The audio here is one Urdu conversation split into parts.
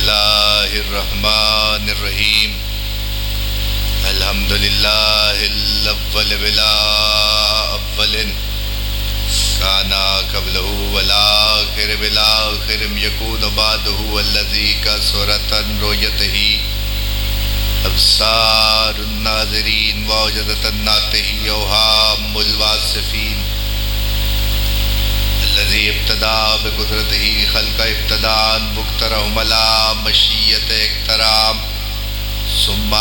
الله الرحمن الرحيم الحمد لله الأول بلا أول كان قبله والآخر بالآخر يكون بعده الذي كسرة رؤيته أبصار الناظرين ووجدت الناته أوهام الواصفين الذي ابتدى بقدرته خلق ابتداء مقترهم على مشيئة اقترام ثم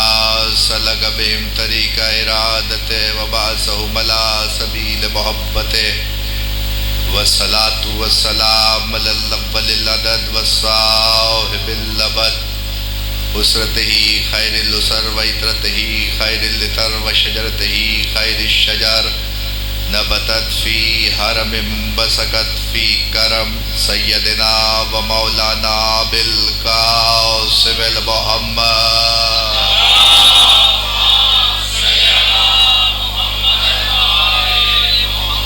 سلك بهم طريق إرادته وبعثهم على سبيل محبته والصلاة والسلام على الأول العدد والصاحب الأبد أسرته خير الأسر وإطرته خير الإطر وشجرته خير الشجر نبتت في حرم بسقت في كرم سيدنا ومولانا بالقاسم المحمد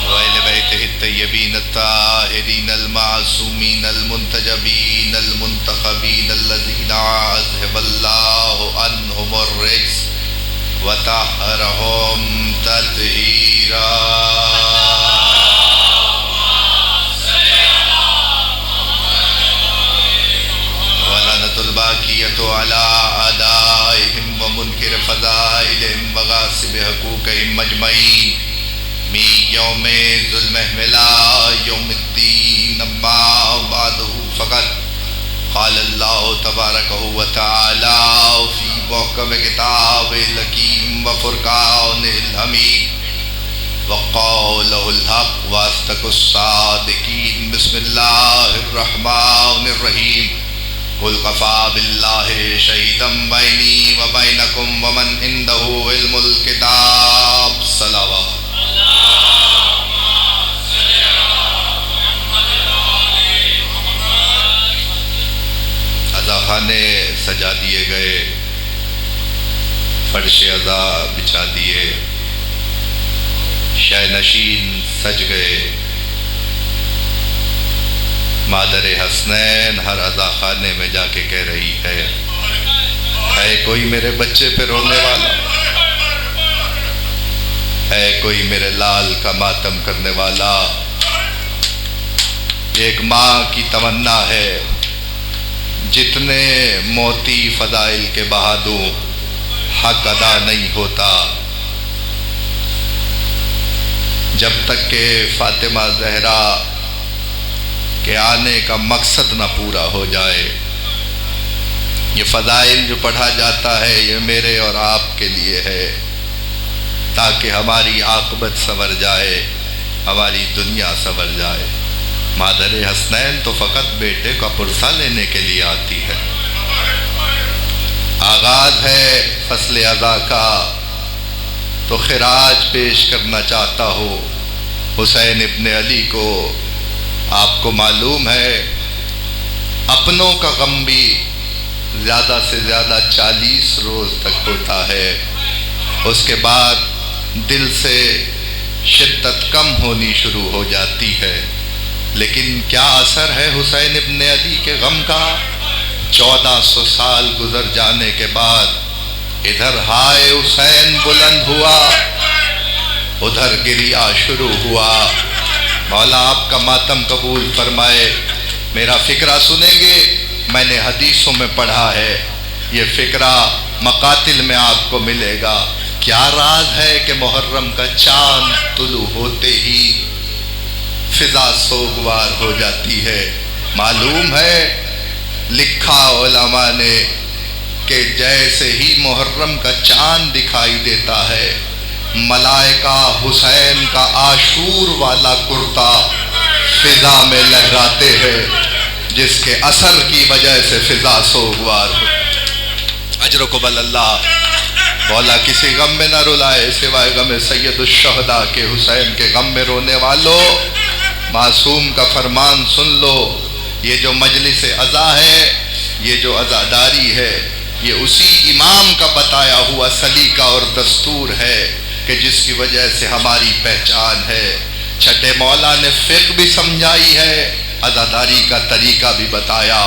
وإلى بيته الطيبين الطاهرين المعصومين المنتجبين المنتخبين الذين أذهب الله عنهم الرجس وطهرهم تطهيرا ولعنة الباقية على أعدائهم ومنكر فضائلهم وغاصب حقوقهم مجمعين من يوم ظلمهم إلى يوم الدين أما بعده فقط قال الله تبارك وتعالى في محكم كتاب الحكيم وفرقان الحميد وقوله الحق واصدق الصادقين بسم الله الرحمن الرحيم قل كفى بالله شهيدا بيني وبينكم ومن عنده علم الكتاب صلوات خانے سجا دیے گئے، فرش عزا بچھا دیے، شہ نشین سج گئے، مادر حسنین ہر عزا خانے میں جا کے کہہ رہی ہے کوئی میرے بچے پہ رونے والا، ہے کوئی میرے لال کا ماتم کرنے والا۔ ایک ماں کی تمنا ہے جتنے موتی فضائل کے بہا دوں حق ادا نہیں ہوتا، جب تک کہ فاطمہ زہرا کے آنے کا مقصد نہ پورا ہو جائے۔ یہ فضائل جو پڑھا جاتا ہے یہ میرے اور آپ کے لیے ہے تاکہ ہماری عاقبت سنور جائے، ہماری دنیا سنور جائے۔ مادر حسنین تو فقط بیٹے کا پرسہ لینے کے لیے آتی ہے۔ آغاز ہے فصل عزا کا تو خراج پیش کرنا چاہتا ہوں حسین ابن علی کو۔ آپ کو معلوم ہے اپنوں کا غم بھی زیادہ سے زیادہ 40 روز تک ہوتا ہے، اس کے بعد دل سے شدت کم ہونی شروع ہو جاتی ہے۔ لیکن کیا اثر ہے حسین ابن علی کے غم کا؟ 1400 سال گزر جانے کے بعد ادھر ہائے حسین بلند ہوا، ادھر گریہ شروع ہوا۔ مولا آپ کا ماتم قبول فرمائے۔ میرا فقرہ سنیں گے، میں نے حدیثوں میں پڑھا ہے، یہ فقرہ مقاتل میں آپ کو ملے گا۔ کیا راز ہے کہ محرم کا چاند طلوع ہوتے ہی فضا سوگوار ہو جاتی ہے؟ معلوم ہے لکھا علماء نے کہ جیسے ہی محرم کا چاند دکھائی دیتا ہے ملائکہ حسین کا عاشور والا کرتا فضا میں لہراتے ہیں، جس کے اثر کی وجہ سے فضا سوگوار ہو۔ اجر و قبل اللہ مولا کسی غم میں نہ رلائے سوائے غم سید الشہداء کے۔ حسین کے غم میں رونے والوں معصوم کا فرمان سن لو، یہ جو مجلس عزا ہے، یہ جو عزاداری ہے، یہ اسی امام کا بتایا ہوا سلیقہ اور دستور ہے کہ جس کی وجہ سے ہماری پہچان ہے۔ چھٹے مولا نے فقہ بھی سمجھائی ہے، عزاداری کا طریقہ بھی بتایا۔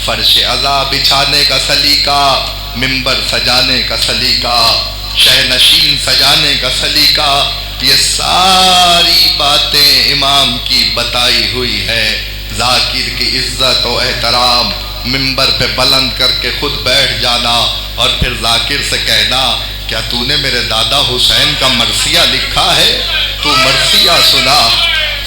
فرش عزا بچھانے کا سلیقہ، منبر سجانے کا سلیقہ، شہ نشین سجانے کا سلیقہ، یہ ساری باتیں امام کی بتائی ہوئی ہے۔ ذاکر کی عزت و احترام، منبر پہ بلند کر کے خود بیٹھ جانا اور پھر ذاکر سے کہنا کیا تو نے میرے دادا حسین کا مرثیہ لکھا ہے؟ تو مرثیہ سنا۔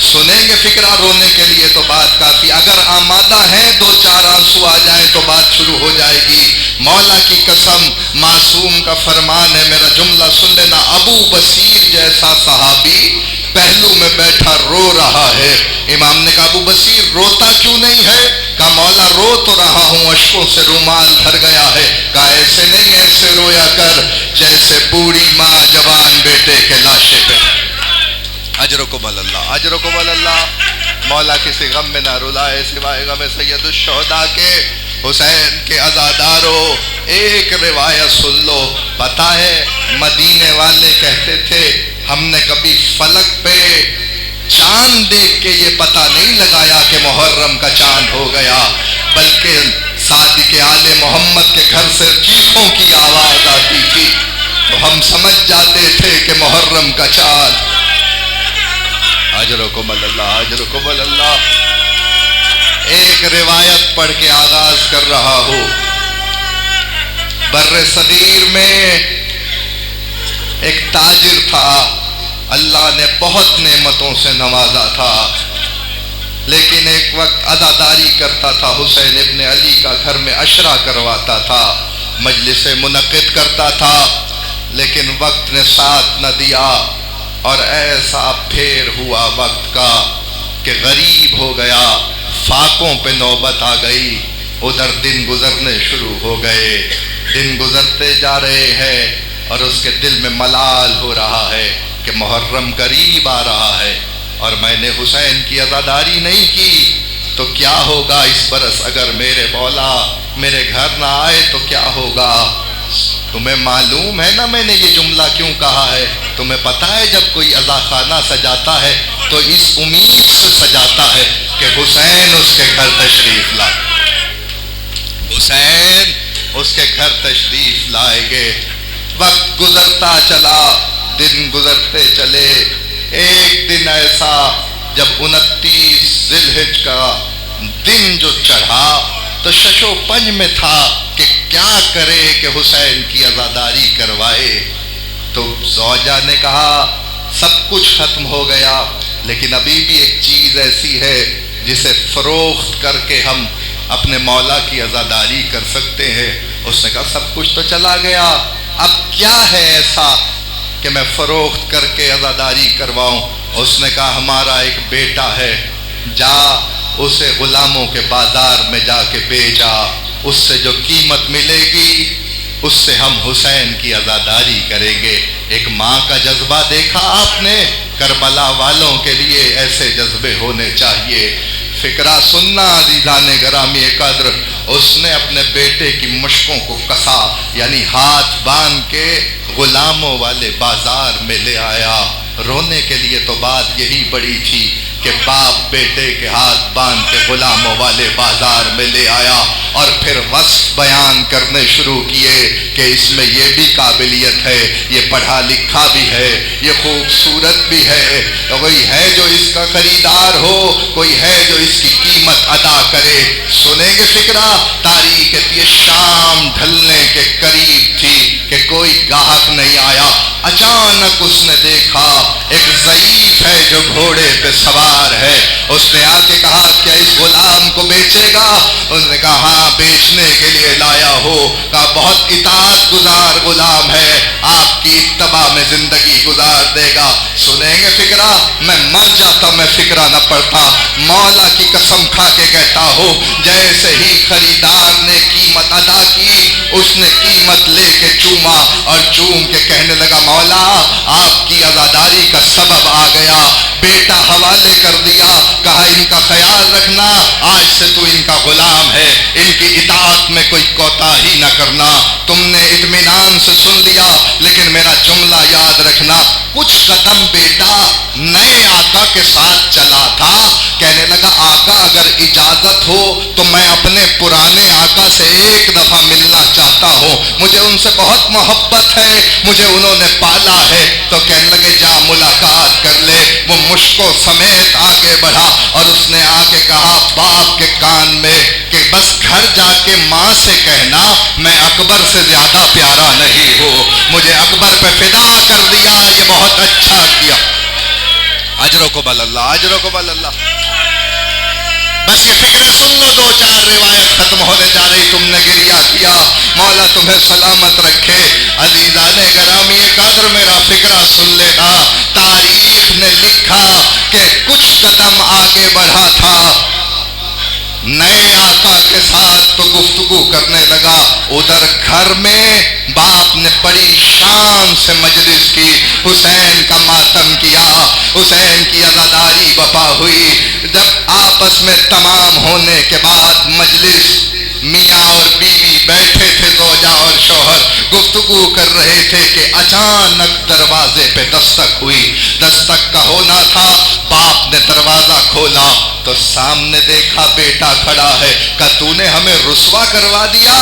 سنیں گے فکرہ رونے کے لیے تو بات کافی، اگر آمادہ ہیں دو چار آنسو آ جائیں تو بات شروع ہو جائے گی۔ مولا کی قسم، معصوم کا فرمان ہے، میرا جملہ سن لینا، ابو بصیر جیسا صحابی پہلو میں بیٹھا رو رہا ہے۔ امام نے کہا ابو بصیر روتا کیوں نہیں ہے؟ کہا مولا رو تو رہا ہوں، اشکوں سے رومال بھر گیا ہے۔ کہا ایسے نہیں، ایسے رویا کر جیسے بوڑھی ماں جوان بیٹے کے لاشے پہ۔ اجرکم اللہ، اجرکم اللہ۔ مولا کسی غم میں نہ رلائے سوائے غم سید الشہداء کے۔ حسین کے عزادارو ایک روایت سن لو، پتہ ہے مدینے والے کہتے تھے ہم نے کبھی فلک پہ چاند دیکھ کے یہ پتہ نہیں لگایا کہ محرم کا چاند ہو گیا، بلکہ صادق آل محمد کے گھر سے چیخوں کی آواز آتی تھی تو ہم سمجھ جاتے تھے کہ محرم کا چاند۔ اجرکم اللہ، اجرکم اللہ۔ ایک روایت پڑھ کے آغاز کر رہا ہوں۔ بر صغیر میں ایک تاجر تھا، اللہ نے بہت نعمتوں سے نوازا تھا، لیکن ایک وقت عزاداری کرتا تھا، حسین ابن علی کا گھر میں عشرہ کرواتا تھا، مجلس منعقد کرتا تھا، لیکن وقت نے ساتھ نہ دیا اور ایسا پھیر ہوا وقت کا کہ غریب ہو گیا، فاقوں پہ نوبت آ گئی، ادھر دن گزرنے شروع ہو گئے، دن گزرتے جا رہے ہیں اور اس کے دل میں ملال ہو رہا ہے کہ محرم قریب آ رہا ہے اور میں نے حسین کی عزاداری نہیں کی تو کیا ہوگا اس برس، اگر میرے مولا میرے گھر نہ آئے تو کیا ہوگا؟ تمہیں معلوم ہے نا میں نے یہ جملہ کیوں کہا ہے؟ تمہیں پتہ ہے جب کوئی عزا خانہ سجاتا ہے تو اس امید سے سجاتا ہے کہ حسین اس کے گھر تشریف لائے، حسین اس کے گھر تشریف لائیں گے۔ وقت گزرتا چلا، دن گزرتے چلے، ایک دن ایسا جب 29 ذی الحجہ کا دن جو چڑھا تو ششو پنج میں تھا کہ کیا کرے کہ حسین کی عزاداری کروائے، تو زوجہ نے کہا سب کچھ ختم ہو گیا لیکن ابھی بھی ایک چیز ایسی ہے جسے فروخت کر کے ہم اپنے مولا کی عزاداری کر سکتے ہیں۔ اس نے کہا سب کچھ تو چلا گیا، اب کیا ہے ایسا کہ میں فروخت کر کے عزاداری کرواؤں؟ اس نے کہا ہمارا ایک بیٹا ہے، جا اسے غلاموں کے بازار میں جا کے بیچا، اس سے جو قیمت ملے گی اس سے ہم حسین کی عزاداری کریں گے۔ ایک ماں کا جذبہ دیکھا آپ نے؟ کربلا والوں کے لیے ایسے جذبے ہونے چاہیے۔ فکرہ سننا عزیزان گرامی قدر، اس نے اپنے بیٹے کی مشکوں کو کسا، یعنی ہاتھ باندھ کے غلاموں والے بازار میں لے آیا۔ رونے کے لیے تو بات یہی بڑی تھی کہ باپ بیٹے کے ہاتھ باندھ کے غلاموں والے بازار میں لے آیا اور پھر وصف بیان کرنے شروع کیے کہ اس میں یہ بھی قابلیت ہے، یہ پڑھا لکھا بھی ہے، یہ خوبصورت بھی ہے، کوئی ہے جو اس کا خریدار ہو، کوئی ہے جو اس کی قیمت ادا کرے۔ سنیں گے فکرہ، تاریخ شام ڈھلنے کے قریب تھی کہ کوئی گاہک نہیں آیا۔ اچانک اس نے دیکھا ایک ضعیف ہے جو گھوڑے پہ سوار ہے، اس نے آ کے کہا کیا اس غلام کو بیچے گا؟ اس نے کہا ہاں بیچنے کے لیے لایا ہو۔ کہا بہت اطاعت گزار غلام ہے، آپ کی اتباع میں زندگی گزار دے گا۔ سنیں گے فکرہ، میں مر جاتا میں فکرہ نہ پڑتا، مولا کی قسم کھا کے کہتا ہو جیسے ہی خریدار نے قیمت ادا کی اس نے قیمت لے کے چوما اور چوم کے کہنے لگا مولا آپ کی عزاداری کا سبب آ گیا، بیٹا حوالے کر دیا، کہا ان کا خیال رکھنا، آج سے تو ان کا غلام ہے، ان کی اطاعت میں کوئی کوتاہی نہ کرنا۔ تم نے اطمینان سے سن لیا لیکن میرا جملہ یاد رکھنا، کچھ قدم بیٹا نئے آتے آقا کے ساتھ چلا تھا. کہنے لگا آقا اگر اجازت ہو تو میں اپنے پرانے آقا سے ایک دفعہ ملنا چاہتا ہوں, مجھے ان سے بہت محبت ہے, مجھے انہوں نے پالا ہے. تو کہنے لگے جا ملاقات کر لے. وہ مشکو سمیت آگے بڑھا اور اس نے آ کے کہا باپ کے کان میں کہ بس گھر جا کے ماں سے کہنا میں اکبر سے زیادہ پیارا نہیں ہوں, مجھے اکبر پہ فدا کر دیا, یہ بہت اچھا کیا. اجر و قبل اللہ, اجر و قبل اللہ. بس یہ فکریں سن لو, دو چار روایت ختم ہونے جا رہی. تم نے گریہ کیا, مولا تمہیں سلامت رکھے. عزیزان گرامی قدر میرا فکرہ سن لینا. تاریخ نے لکھا کہ کچھ قدم آگے بڑھا تھا نئے آقا کے ساتھ تو گفتگو کرنے لگا. ادھر گھر میں باپ نے بڑی شان سے مجلس کی, حسین کا ماتم کیا, حسین کی عزاداری وفا ہوئی. جب آپس میں تمام ہونے کے بعد مجلس میاں اور بیوی بیٹھے تھے, زوجہ اور شوہر گفتگو کر رہے تھے کہ اچانک دروازے پہ دستک ہوئی. دستک کا ہونا تھا, باپ نے دروازہ کھولا تو سامنے دیکھا بیٹا کھڑا ہے. کہا تو نے ہمیں رسوا کروا دیا,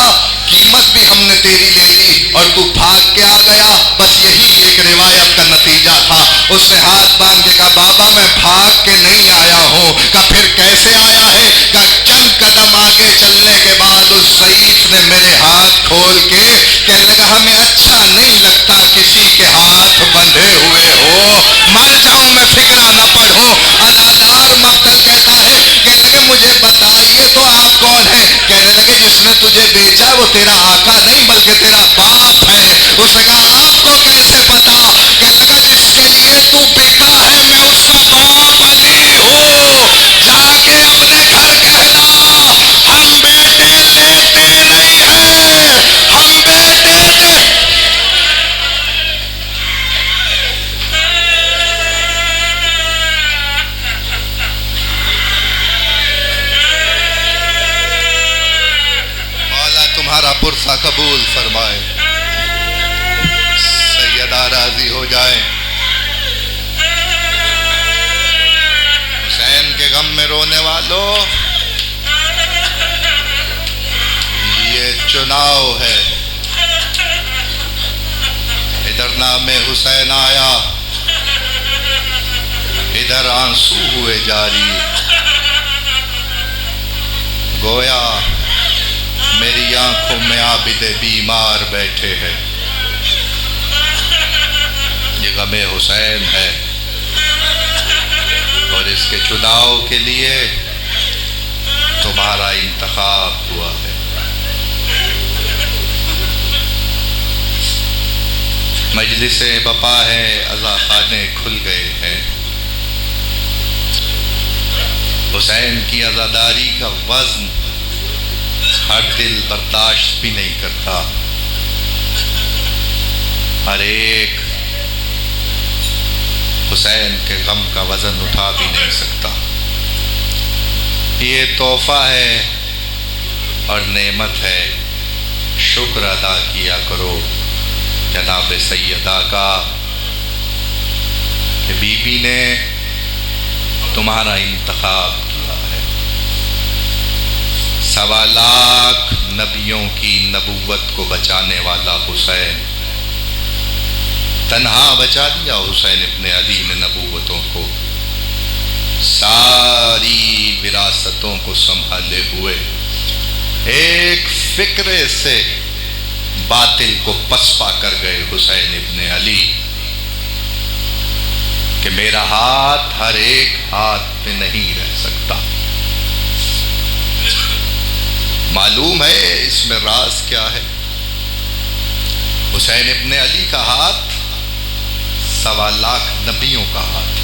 قیمت بھی ہم نے تیری لے لی اور تو بھاگ کے آ گیا. بس یہی ایک روایت کا نتیجہ تھا. اس نے ہاتھ باندھ کے کہا بابا میں بھاگ کے نہیں آیا ہوں. کہا پھر کیسے آیا ہے؟ کہا چند قدم آگے چلنے کے بعد اس ضعیف نے میرے ہاتھ کھول کے کہنے لگا ہمیں اچھا نہیں لگتا کسی کے ہاتھ بندھے ہوئے ہو, مر جاؤں میں فکرہ نہ پڑھوں. عزادار مقتل کہتا ہے, کہنے لگے مجھے بتائیے تو آپ کون ہیں؟ کہنے لگے جس نے تجھے بیچا وہ تیرا آقا نہیں بلکہ تیرا باپ ہے. اس نے کہا آپ کو کیسے پتا؟ کہنے لگا جس کے لیے تو بکا ہے میں اس کا باپ علی ہوں. جا کے اپنے گھر کہنا ہم بیٹے لیتے نہیں ہیں, ہم بیٹے دے. تمہارا پرسہ قبول فرمائے, سیدہ راضی ہو جائیں. حسین کے غم میں رونے والوں, یہ چناؤ ہے. ادھر نام حسین آیا, ادھر آنسو ہوئے جاری. گویا میری آنکھوں میں عابد بیمار بیٹھے ہیں. یہ غم حسین ہے اور اس کے چناؤ کے لیے تمہارا انتخاب ہوا ہے. مجلسیں بپا ہیں, عزاخانے کھل گئے ہیں. حسین کی عزاداری کا وزن ہر دل برداشت بھی نہیں کرتا, ہر ایک حسین کے غم کا وزن اٹھا بھی نہیں سکتا. یہ تحفہ ہے اور نعمت ہے, شکر ادا کیا کرو جناب سیدہ کا کہ بی بی نے تمہارا انتخاب کیا ہے. 1.25 لاکھ نبیوں کی نبوت کو بچانے والا حسین تنہا بچا دیا. حسین ابن علی نے نبوتوں کو, ساری وراثتوں کو سنبھالے ہوئے ایک فکرے سے باطل کو پسپا کر گئے. حسین ابن علی کہ میرا ہاتھ ہر ایک ہاتھ پہ نہیں رہ سکتا. معلوم ہے اس میں راز کیا ہے. حسین ابن علی کا ہاتھ 1.25 لاکھ نبیوں کا ہاتھ.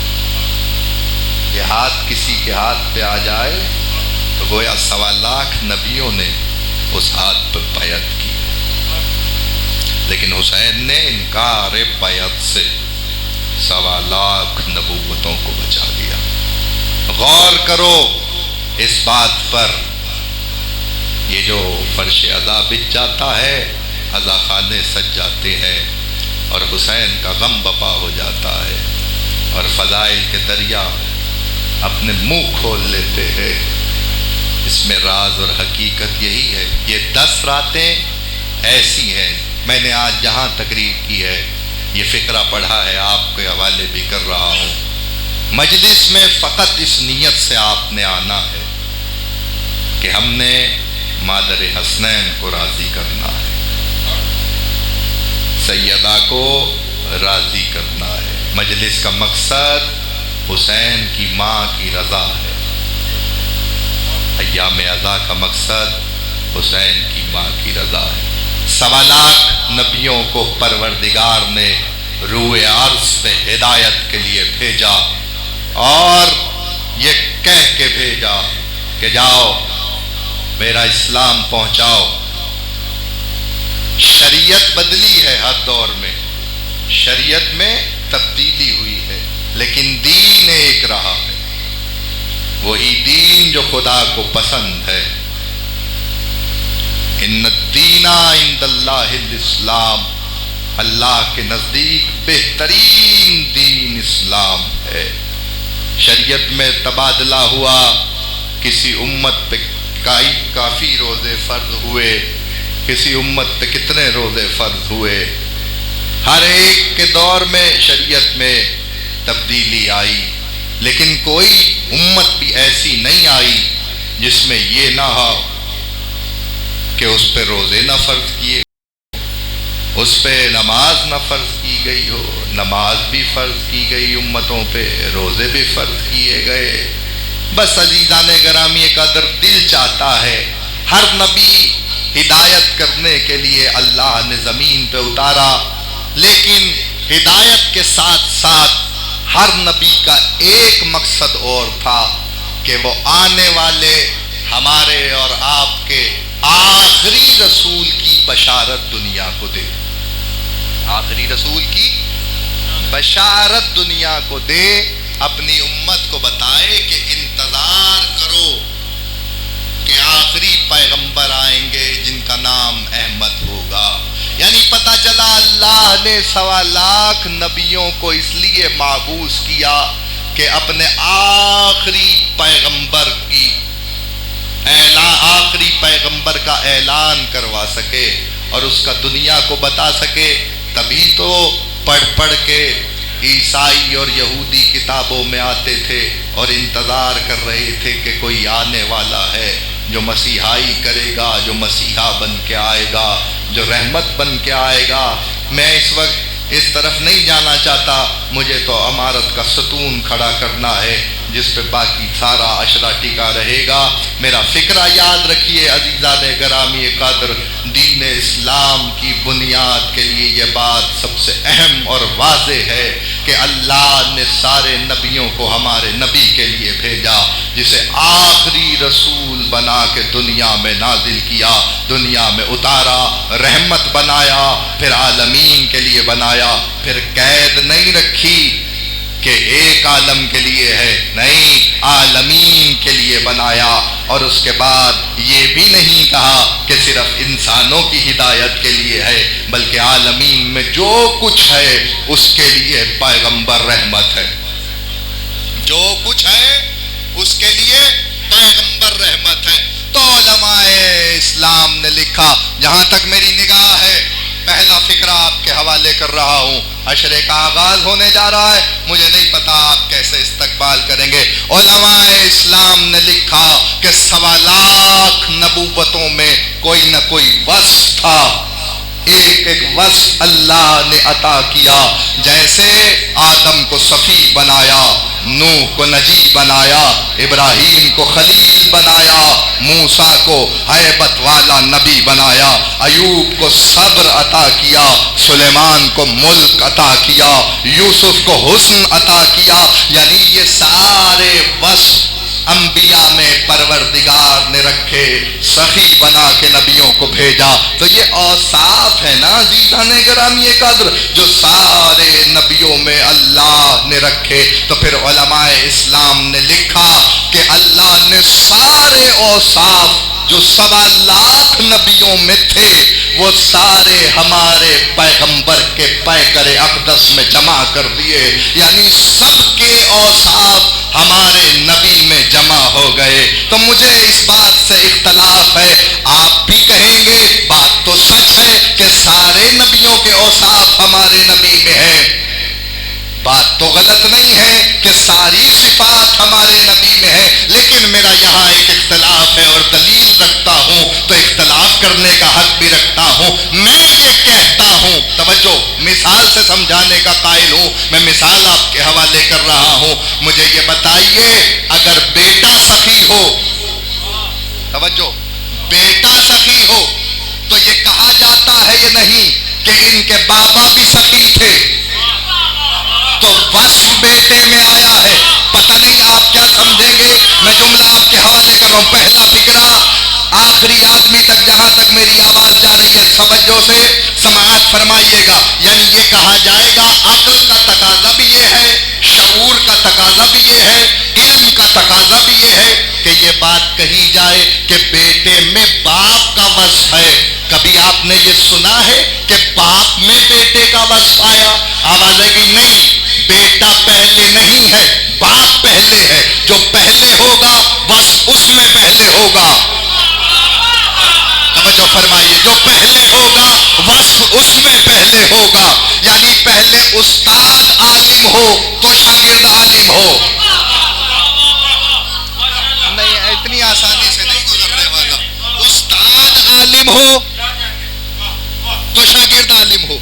یہ ہاتھ کسی کے ہاتھ پہ آ جائے تو گویا 1.25 لاکھ نبیوں نے اس ہاتھ پر بیعت کی. لیکن حسین نے انکار بیعت سے 1.25 لاکھ نبوتوں کو بچا دیا. غور کرو اس بات پر. یہ جو فرش عزا بچ جاتا ہے, عزا خانے سج جاتے ہیں اور حسین کا غم بپا ہو جاتا ہے اور فضائل کے دریا اپنے منہ کھول لیتے ہیں۔ اس میں راز اور حقیقت یہی ہے۔ یہ 10 راتیں ایسی ہیں، میں نے آج جہاں تقریر کی ہے یہ فقرہ پڑھا ہے، آپ کے حوالے بھی کر رہا ہوں۔ مجلس میں فقط اس نیت سے آپ نے آنا ہے کہ ہم نے مادر حسنین کو راضی کرنا ہے، سیدہ کو راضی کرنا ہے۔ مجلس کا مقصد حسین کی ماں کی رضا ہے، ایام عزا کا مقصد حسین کی ماں کی رضا ہے۔ 1.25 لاکھ نبیوں کو پروردگار نے روئے عرض پہ ہدایت کے لیے بھیجا، اور یہ کہہ کے بھیجا کہ جاؤ میرا اسلام پہنچاؤ۔ شریعت بدلی ہے، ہر دور میں شریعت میں تبدیلی ہوئی ہے، لیکن دین ایک رہا ہے، وہی دین جو خدا کو پسند ہے۔ ان الدین عند اللہ الاسلام، اللہ کے نزدیک بہترین دین اسلام ہے۔ شریعت میں تبادلہ ہوا، کسی امت پہ کافی روزے فرض ہوئے، کسی امت پہ کتنے روزے فرض ہوئے، ہر ایک کے دور میں شریعت میں تبدیلی آئی، لیکن کوئی امت بھی ایسی نہیں آئی جس میں یہ نہ ہو کہ اس پہ روزے نہ فرض کیے، اس پہ نماز نہ فرض کی گئی ہو۔ نماز بھی فرض کی گئی امتوں پہ، روزے بھی فرض کیے گئے۔ بس عزیزان گرامی قدر، دل چاہتا ہے ہر نبی ہدایت کرنے کے لیے اللہ نے زمین پہ اتارا، لیکن ہدایت کے ساتھ ساتھ ہر نبی کا ایک مقصد اور تھا کہ وہ آنے والے ہمارے اور آپ کے آخری رسول کی بشارت دنیا کو دے، آخری رسول کی بشارت دنیا کو دے، اپنی امت کو بتائے کہ انتظار کرو کہ آخری پیغمبر آئیں گے جن کا نام احمد ہوگا۔ یعنی پتہ چلا اللہ نے 1.25 لاکھ نبیوں کو اس لیے مابعوث کیا کہ اپنے آخری پیغمبر کی آخری پیغمبر کا اعلان کروا سکے اور اس کا دنیا کو بتا سکے۔ تبھی تو پڑھ کے عیسائی اور یہودی کتابوں میں آتے تھے اور انتظار کر رہے تھے کہ کوئی آنے والا ہے جو مسیحائی کرے گا، جو مسیحا بن کے آئے گا، جو رحمت بن کے آئے گا۔ میں اس وقت اس طرف نہیں جانا چاہتا، مجھے تو عمارت کا ستون کھڑا کرنا ہے جس پہ باقی سارا عشرہ ٹکا رہے گا۔ میرا فکرہ یاد رکھیے عزیزان گرامی قدر، دین اسلام کی بنیاد کے لیے یہ بات سب سے اہم اور واضح ہے کہ اللہ نے سارے نبیوں کو ہمارے نبی کے لیے بھیجا، جسے آخری رسول بنا کے دنیا میں نازل کیا، دنیا میں اتارا، رحمت بنایا، پھر عالمین کے لیے بنایا، پھر قید نہیں رکھی کہ ایک عالم کے لیے ہے، نہیں، عالمین کے لیے بنایا۔ اور اس کے بعد یہ بھی نہیں کہا کہ صرف انسانوں کی ہدایت کے لیے ہے، بلکہ عالمین میں جو کچھ ہے اس کے لیے پیغمبر رحمت ہے، جو کچھ ہے اس کے لیے پیغمبر رحمت ہے۔ تو علماء اسلام نے لکھا، جہاں تک میری نگاہ ہے پہلا فقرہ آپ کے حوالے کر رہا ہوں، عشرے کا آغاز ہونے جا رہا ہے، مجھے نہیں پتا آپ کیسے استقبال کریں گے۔ علماء اسلام نے لکھا کہ 1.25 لاکھ نبوتوں میں کوئی نہ کوئی وصف تھا، ایک ایک وصف اللہ نے عطا کیا۔ جیسے آدم کو صفی بنایا، نوح کو نجی بنایا، ابراہیم کو خلیل بنایا، موسیٰ کو ہیبت والا نبی بنایا، ایوب کو صبر عطا کیا، سلیمان کو ملک عطا کیا، یوسف کو حسن عطا کیا۔ یعنی یہ سارے وصف انبیاء میں پروردگار نے رکھے، سخی بنا کے نبیوں کو بھیجا۔ تو یہ اوصاف ہے نا عزیزان گرامی قدر جو سارے نبیوں میں اللہ نے رکھے۔ تو پھر علماء اسلام نے لکھا کہ اللہ نے سارے اوصاف جو 1.25 لاکھ نبیوں میں تھے وہ سارے ہمارے پیغمبر کے پیکر اقدس میں جمع کر دیے، یعنی سب اوصاف ہمارے نبی میں جمع ہو گئے. تو مجھے اس بات سے اختلاف ہے. آپ بھی کہیں گے بات تو سچ ہے کہ سارے نبیوں کے اوصاف ہمارے نبی میں ہیں. بات تو غلط نہیں ہے کہ ساری صفات ہمارے نبی میں ہے، لیکن میرا یہاں ایک اختلاف ہے اور دلیل رکھتا ہوں تو اختلاف کرنے کا حق بھی رکھتا ہوں. میں یہ کہتا ہوں، توجہ، مثال سے سمجھانے کا قائل ہوں. میں مثال آپ کے حوالے کر رہا ہوں. مجھے یہ بتائیے، اگر بیٹا سخی ہو، توجہ، بیٹا سخی ہو تو یہ کہا جاتا ہے یہ نہیں کہ ان کے بابا بھی سخی تھے، تو وصف بیٹے میں آیا ہے. پتہ نہیں آپ کیا سمجھیں گے. میں جملہ آپ کے حوالے کر رہا ہوں. پہلا فقرہ آخری آدمی تک جہاں تک میری آواز جا رہی ہے توجہ سے سماعت فرمائیے گا. یعنی یہ کہا جائے گا عقل کا تقاضا بھی یہ ہے، شعور کا تقاضا بھی یہ ہے، علم کا تقاضا بھی یہ ہے کہ یہ بات کہی جائے کہ بیٹے میں باپ کا وصف ہے. کبھی آپ نے یہ سنا ہے کہ باپ میں بیٹے کا وصف آیا؟ آواز ہے کہ نہیں، بیٹا پہلے نہیں ہے، باپ پہلے ہے. جو پہلے ہوگا وصف اس میں پہلے ہوگا. توجہ فرمائیے، جو پہلے ہوگا وصف اس میں پہلے ہوگا. یعنی پہلے استاد عالم ہو تو شاگرد عالم ہو. نہیں، اتنی آسانی سے نہیں گزرنے والا. استاد عالم ہو تو شاگرد عالم ہو.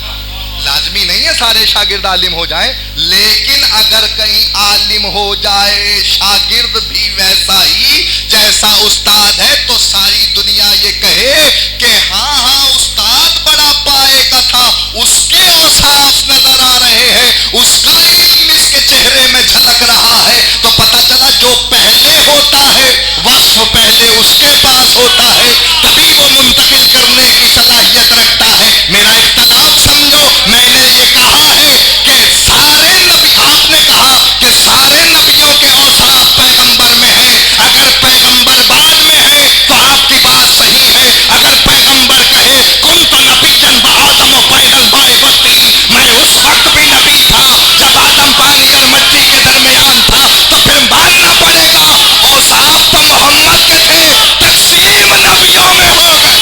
لازمی نہیں ہے سارے شاگرد عالم ہو جائیں، لیکن اگر کہیں عالم ہو جائے شاگرد بھی ویسا ہی جیسا استاد ہے تو ساری دنیا یہ کہے کہ ہاں ہاں استاد بڑا پائے کا تھا، اس کے اوصاف نظر آ رہے ہیں، اس کا علم اس کے چہرے میں جھلک رہا ہے. تو پتہ چلا جو پہلے ہوتا ہے وصف پہلے اس کے پاس ہوتا ہے، تبھی وہ منتقل کرنے کی صلاحیت رکھتا ہے. میرا اختلاف سمجھو. میں نے یہ کہا ہے کہ سارے نبی، آپ نے کہا کہ سارے نبیوں کے اوصاف پیغمبر میں ہیں. اگر پیغمبر بعد میں ہے تو آپ کی بات صحیح ہے. اگر پیغمبر کہے کنت نبیًا وآدم بین الماء والطین، میں اس وقت بھی نبی تھا جب آدم پانی اور مٹی کے درمیان تھا، تو پھر ماننا پڑے گا اوصاف تو محمد کے تھے، تقسیم نبیوں میں ہو گئے.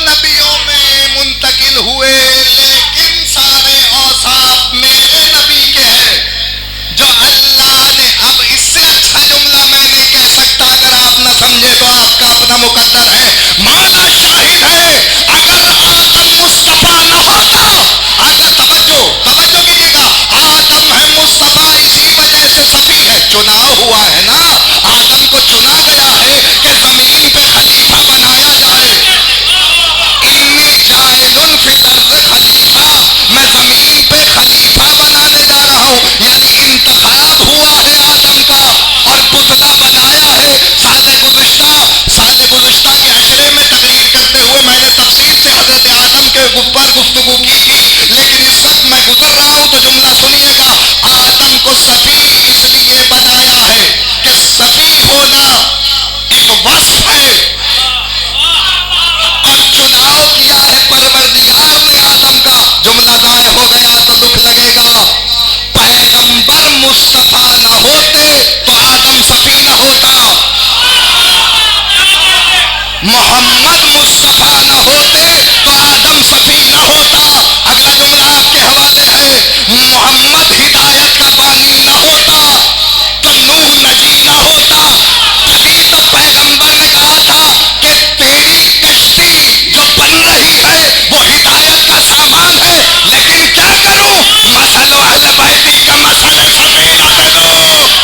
نبیوں میں منتقل ہوئے، لیکن سارے اوصاف میرے نبی کے ہیں جو اللہ نے. اب اس سے اچھا جملہ میں نہیں کہہ سکتا. اگر آپ نہ سمجھے تو آپ کا اپنا مقدر ہے. مولا شاہد ہے، اگر آدم مصطفیٰ نہ ہوتا، اگر توجہ کیجیے گا، آدم ہے مصطفیٰ اسی وجہ سے صفی ہے، چناؤ ہوا ہے نا. آدم کو چنا گیا ہے کہ زمین پہ خلیفہ بنایا جائے. انی جاعل فی الارض خلیفہ، میں زمین پہ خلیفہ بنانے جا رہا ہوں. یعنی انتخاب ہوا ہے آدم کا اور پتلا بنایا ہے. سال گزشتہ کے عشرے میں تقریر کرتے ہوئے میں نے تفصیل سے حضرت آدم کے اوپر گفتگو کی تھی، لیکن اس وقت میں گزر رہا ہوں تو جملہ سنیے گا. آدم کو صفی اس لیے بنایا ہے کہ صفی ہونا ایک وصف ہے، اور چناؤ کیا ہے پروردگار نے آدم کا. جملہ ضائع ہو گیا تو دکھ لگے گا. پیغمبر مصطفیٰ نہ ہوتے تو آدم صفی نہ ہوتا. محمد مصطفیٰ نہ ہوتے تو آدم صفی نہ ہوتا. اگلا جملہ آپ کے حوالے ہے. محمد ہدایت کا بانی نہ ہوتا تو نوح نجی نہ ہوتا. تبھی تو پیغمبر نے کہا تھا کہ تیری کشتی جو بن رہی ہے وہ ہدایت کا سامان ہے، لیکن کیا کروں، مثل اہل بیتی کا مثل سفینہ نوح.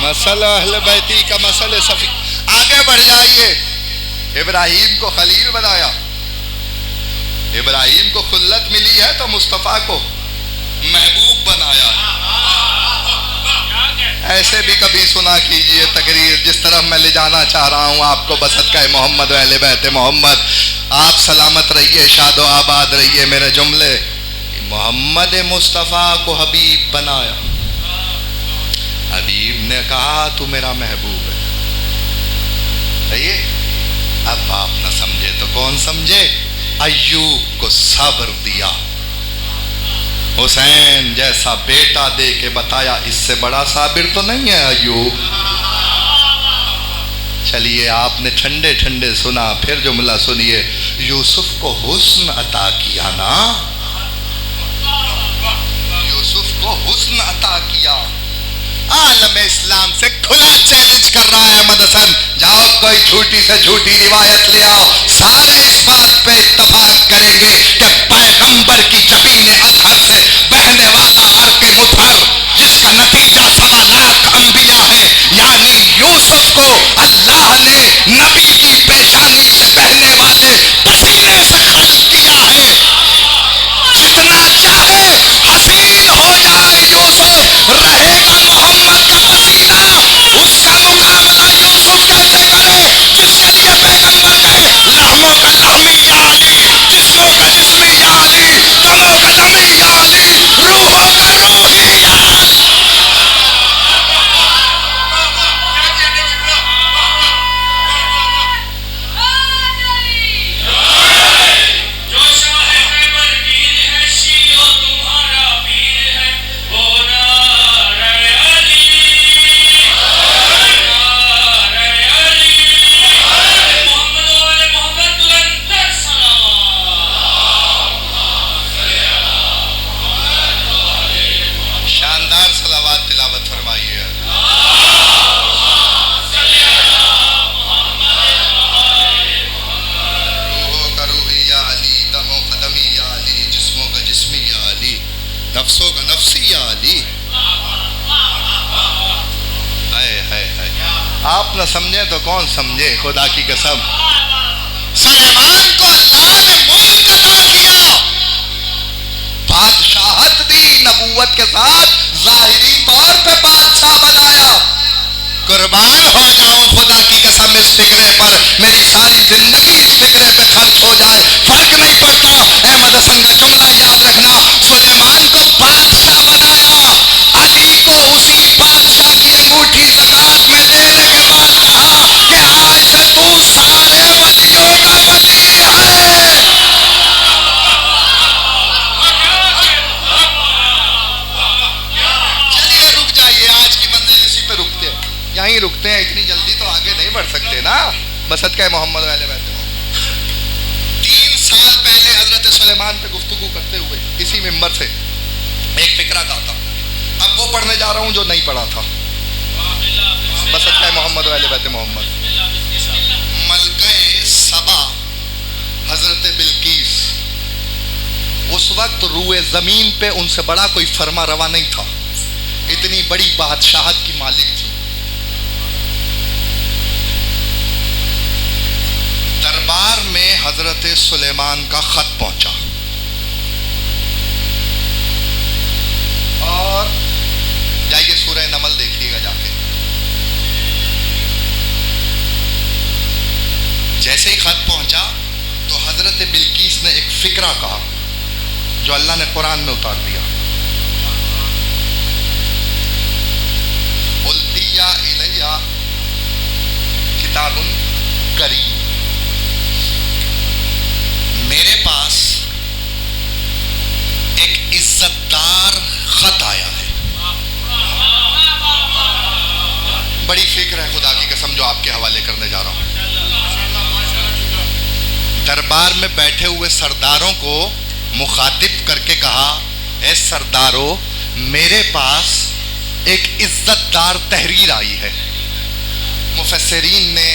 مسئلہ اہل بیتی کا مسئلہ صفی. آگے بڑھ جائیے. ابراہیم کو خلیل بنایا، ابراہیم کو خلت ملی ہے تو مصطفیٰ کو محبوب بنایا ہے۔ ایسے بھی کبھی سنا کیجئے تقریر جس طرف میں لے جانا چاہ رہا ہوں آپ کو بصدقہ محمد و اہل بیت محمد۔ آپ سلامت رہیے، شاد و آباد رہیے۔ میرے جملے، محمد مصطفیٰ کو حبیب بنایا، حبیب نے کہا تو میرا محبوب ہے۔ صحیح؟ اب آپ نہ سمجھے تو کون سمجھے؟ ایوب کو صبر دیا، حسین جیسا بیٹا دے کے بتایا اس سے بڑا صابر تو نہیں ہے ایوب۔ چلیے آپ نے ٹھنڈے ٹھنڈے سنا، پھر جملہ سنیے، یوسف کو حسن عطا کیا نا، یوسف کو حسن عطا کیا۔ عالم اسلام سے کھلا چیلنج کر رہا ہے احمد حسن، جاؤ کوئی جھوٹی سے جھوٹی روایت لے آؤ، سارے اس بات پہ اتفاق کریں گے کہ پیغمبر کی جبین اطہر سے بہنے والا عرق مطہر جس کا نتیجہ 1.25 لاکھ انبیاء ہے، یعنی یوسف کو اللہ نے نبی کی پیشانی سے بہنے والے پسینے سے خلق کیا ہے۔ جتنا چاہے حسین ہو جائے یوسف، رہے گا محمد کا پسینہ، اس کا مقابلہ یوسف کیسے کرے جس کے لیے پیغمبر کہے لحموں کا لحمی یا علی، جسموں کا جسمی یا علی، دموں کا دمی یا علی، روحوں کا روحی یا علی۔ نفسوں کا نفسی یا علی۔ آپ نہ سمجھیں تو کون سمجھے، خدا کی قسم۔ سلیمان کو اللہ نے ملک عطا کیا، بادشاہت دی، نبوت کے ساتھ ظاہری طور پہ بادشاہ بنایا۔ قربان ہو جاؤں خدا کی قسم اس فکرے پر، میری ساری زندگی اس فکرے پہ خرچ ہو جائے، فرق نہیں پڑتا۔ احمد حسن کا جملہ یاد رکھنا، سلیمان کو بادشاہ بنایا، علی کو اسی بادشاہ کی انگوٹھی زکوٰۃ میں دینے کے بعد کہا کہ آج سے تو سارے ولیوں کا ولی ہے۔ چلیے رک جائیے، آج کی منزل اسی پہ رکتے ہیں، یہیں رکتے ہیں، اتنی جلدی تو آگے نہیں بڑھ سکتے نا، بصدقہ محمد علیہ وسلم۔ 3 سال پہلے حضرت سلیمان پہ گفتگو کرتے ہوئے اسی ممبر سے ایک فکرہ کہا تھا، اب وہ پڑھنے جا رہا ہوں جو نہیں پڑھا تھا، بصدقہ محمد علیہ وسلم۔ ملکہ سبا حضرت بلقیس اس وقت روئے زمین پہ ان سے بڑا کوئی فرما روا نہیں تھا، اتنی بڑی بادشاہت کی مالک تھی۔ دربار میں حضرت سلیمان کا خط پہنچا اور جائیے سورہ نمل دیکھیے گا جا کے، جیسے ہی خط پہنچا تو حضرت بلقیس نے ایک فکرہ کہا جو اللہ نے قرآن میں اتار دیا، التیا الیہ کتاب کریم، میرے پاس ایک عزت دار خط آیا ہے۔ بڑی فکر ہے خدا کی قسم جو آپ کے حوالے کرنے جا رہا ہوں۔ دربار میں بیٹھے ہوئے سرداروں کو مخاطب کر کے کہا، اے سرداروں، میرے پاس ایک عزت دار تحریر آئی ہے۔ مفسرین نے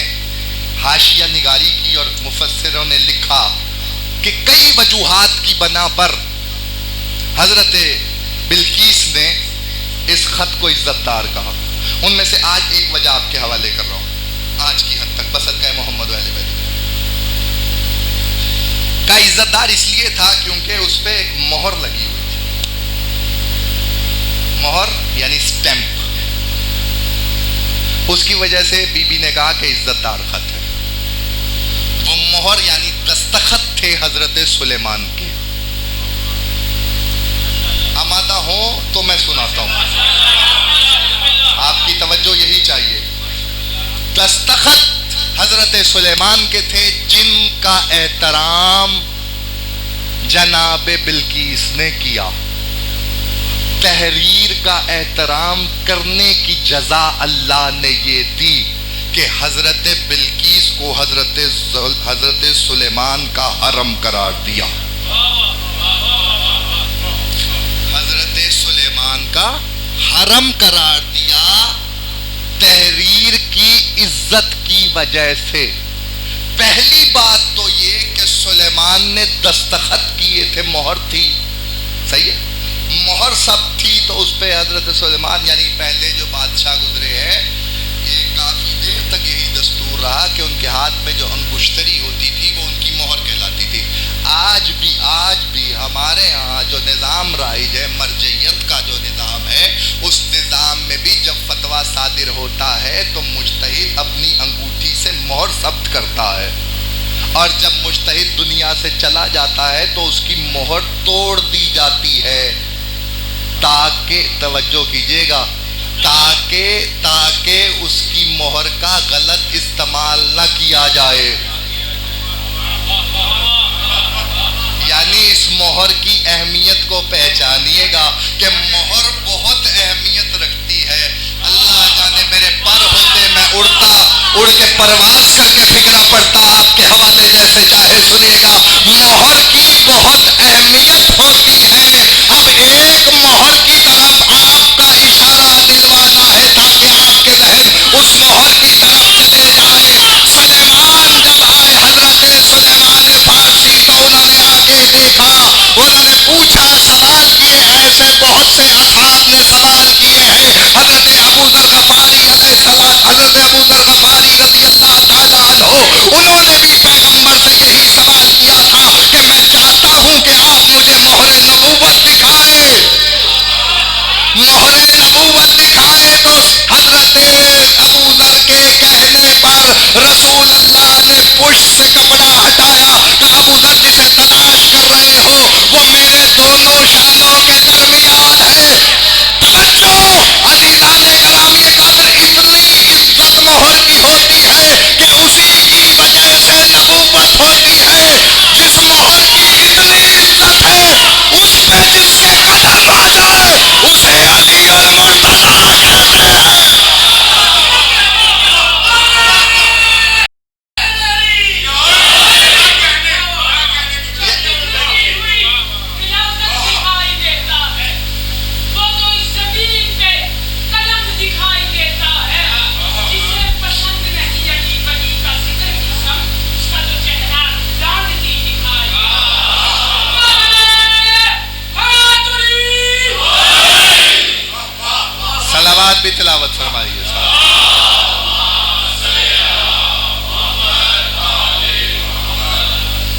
حاشیہ نگاری کی اور مفسروں نے لکھا کہ کئی وجوہات کی بنا پر حضرت بلقیس نے اس خط کو عزت دار کہا، ان میں سے آج ایک وجہ آپ کے حوالے کر رہا ہوں، آج کی حد تک بصدقہ محمد علیہ وسلم۔ کا عزت دار اس لیے تھا کیونکہ اس پہ ایک مہر لگی ہوئی تھی. مہر یعنی سٹیمپ. اس کی وجہ سے بی بی نے کہا کہ عزت دار خط ہے. وہ مہر یعنی دستخط تھے حضرت سلیمان کے. آمادہ ہوں تو میں سناتا ہوں, آپ کی توجہ یہی چاہیے. دستخط حضرت سلیمان کے تھے جن کا احترام جناب بلقیس نے کیا. تحریر کا احترام کرنے کی جزا اللہ نے یہ دی کہ حضرت بلقیس کو حضرت سلیمان کا حرم قرار دیا. حضرت سلیمان کا حرم قرار دیا تحریر کی عزت کی وجہ سے. پہلی بات تو یہ کہ سلیمان نے دستخط کیے تھے, مہر تھی, صحیح ہے, مہر سب تھی, تو اس پہ حضرت سلیمان یعنی پہلے جو بادشاہ گزرے ہیں یہ کافی دیر تک یہی دستور رہا کہ ان کے ہاتھ میں جو انگشتری ہوتی تھی وہ ان کی مہر کہلاتی تھی. آج بھی ہمارے ہاں جو نظام رائج ہے, مرجعیت کا جو نظام ہے, اس نظام میں بھی جب فتویٰ صادر ہوتا ہے تو مجتہد اپنی انگوٹھی سے مہر ثبت کرتا ہے, اور جب مجتہد دنیا سے چلا جاتا ہے تو اس کی مہر توڑ دی جاتی ہے تاکہ, توجہ کیجیے گا, تاکہ اس کی مہر کا غلط استعمال نہ کیا جائے. یعنی اس مہر کی اہمیت کو پہچانیے گا کہ مہر بہت اہمیت رکھتی ہے. اللہ جانے میرے پر ہوتے میں اڑ کے پرواز کر کے فکرہ پڑتا, آپ کے حوالے جیسے چاہے سنیے گا. مہر کی بہت اہمیت ہوتی ہے. اب ایک مہر کی طرف آپ کا اشارہ دلوانا ہے تاکہ آپ کے ذہن اس مہر کی طرف چلے جائے. سلیمان جب آئے, حضرت سلیمان فارسی, تو انہوں نے آ کے دیکھا, انہوں نے پوچھا, سوال کیے. ایسے بہت سے اصحاب نے سوال کیے ہیں. حضرت ابو ذر غفاری علیہ السلام, حضرت ابو ذر غفاری رضی اللہ تعالیٰ عنہ, انہوں نے بھی پیغمبر سے یہی سوال کیا تھا کہ میں چاہتا ہوں کہ آپ مجھے مہر نبوت دکھائے. مہر نبوت دکھائے تو حضرت ابو ذر کے کہنے پر رسول اللہ نے پشت سے کپڑا ہٹایا. کہا ابو ذر جسے تلاش کر رہے ہو وہ میرے دونوں شانوں کے درمیان ہے. توجہ عزیزان گرامی قدر, اتنی عزت مہر کی ہوتی ہے کہ اسی کی وجہ سے نبوت ہوتی ہے. جس مہر کی اتنی عزت ہے اس پہ جس سے قدم آ جائے اسے علی المرتضیٰ کہتے ہیں. بھی تلاوت فرمائیے صاحب.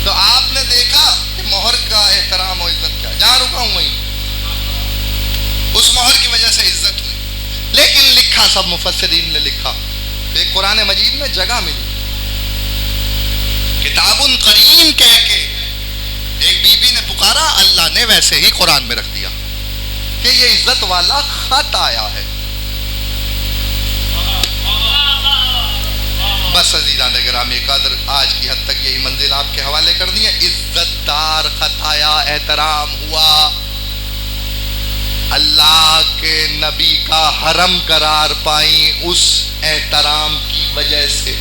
تو آپ نے دیکھا کہ مہر کا احترام و عزت کیا. جہاں رکا ہوں وہیں اس مہر کی وجہ سے عزت ہوئی. لیکن لکھا سب مفسرین نے لکھا کہ قرآن مجید میں جگہ ملی, کتاب کریم کہہ کے ایک بی بی نے پکارا, اللہ نے ویسے ہی قرآن میں رکھ دیا کہ یہ عزت والا خط آیا ہے. بس عزیزان گرامی قدر, آج کی حد تک یہی منزل آپ کے حوالے کر دی ہے. عزت دار خط آیا, احترام ہوا, اللہ کے نبی کا حرم قرار پائیں اس احترام کی وجہ سے.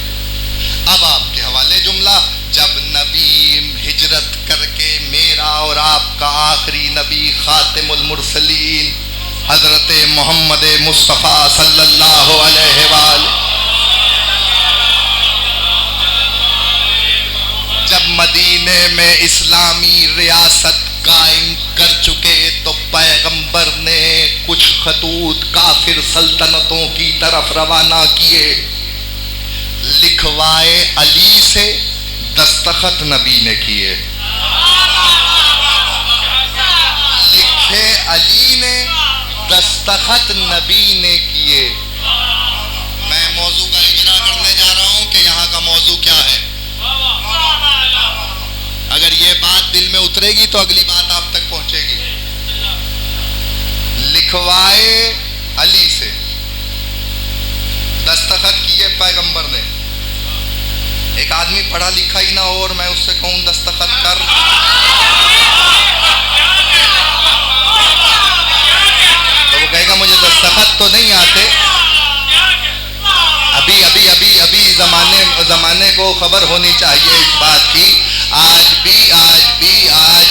اب آپ کے حوالے جملہ, جب نبی ہجرت کر کے میرا اور آپ کا آخری نبی خاتم المرسلین حضرت محمد مصطفیٰ صلی اللہ علیہ وآلہ جب مدینے میں اسلامی ریاست قائم کر چکے تو پیغمبر نے کچھ خطوط کافر سلطنتوں کی طرف روانہ کیے. لکھوائے علی سے, دستخط نبی نے کیے. علی نے دستخط نبی نے کیے. میں موضوع کا اجرا کرنے جا رہا ہوں کہ یہاں کا موضوع کیا ہے. اگر یہ بات دل میں اترے گی تو اگلی بات آپ تک پہنچے گی. لکھوائے علی سے، دستخط کیے پیغمبر نے. ایک آدمی پڑھا لکھا ہی نہ ہو اور میں اس سے کہوں دستخط کر، تو وہ کہے گا مجھے دستخط تو نہیں آتے. ابھی زمانے کو خبر ہونی چاہیے اس بات کی. آج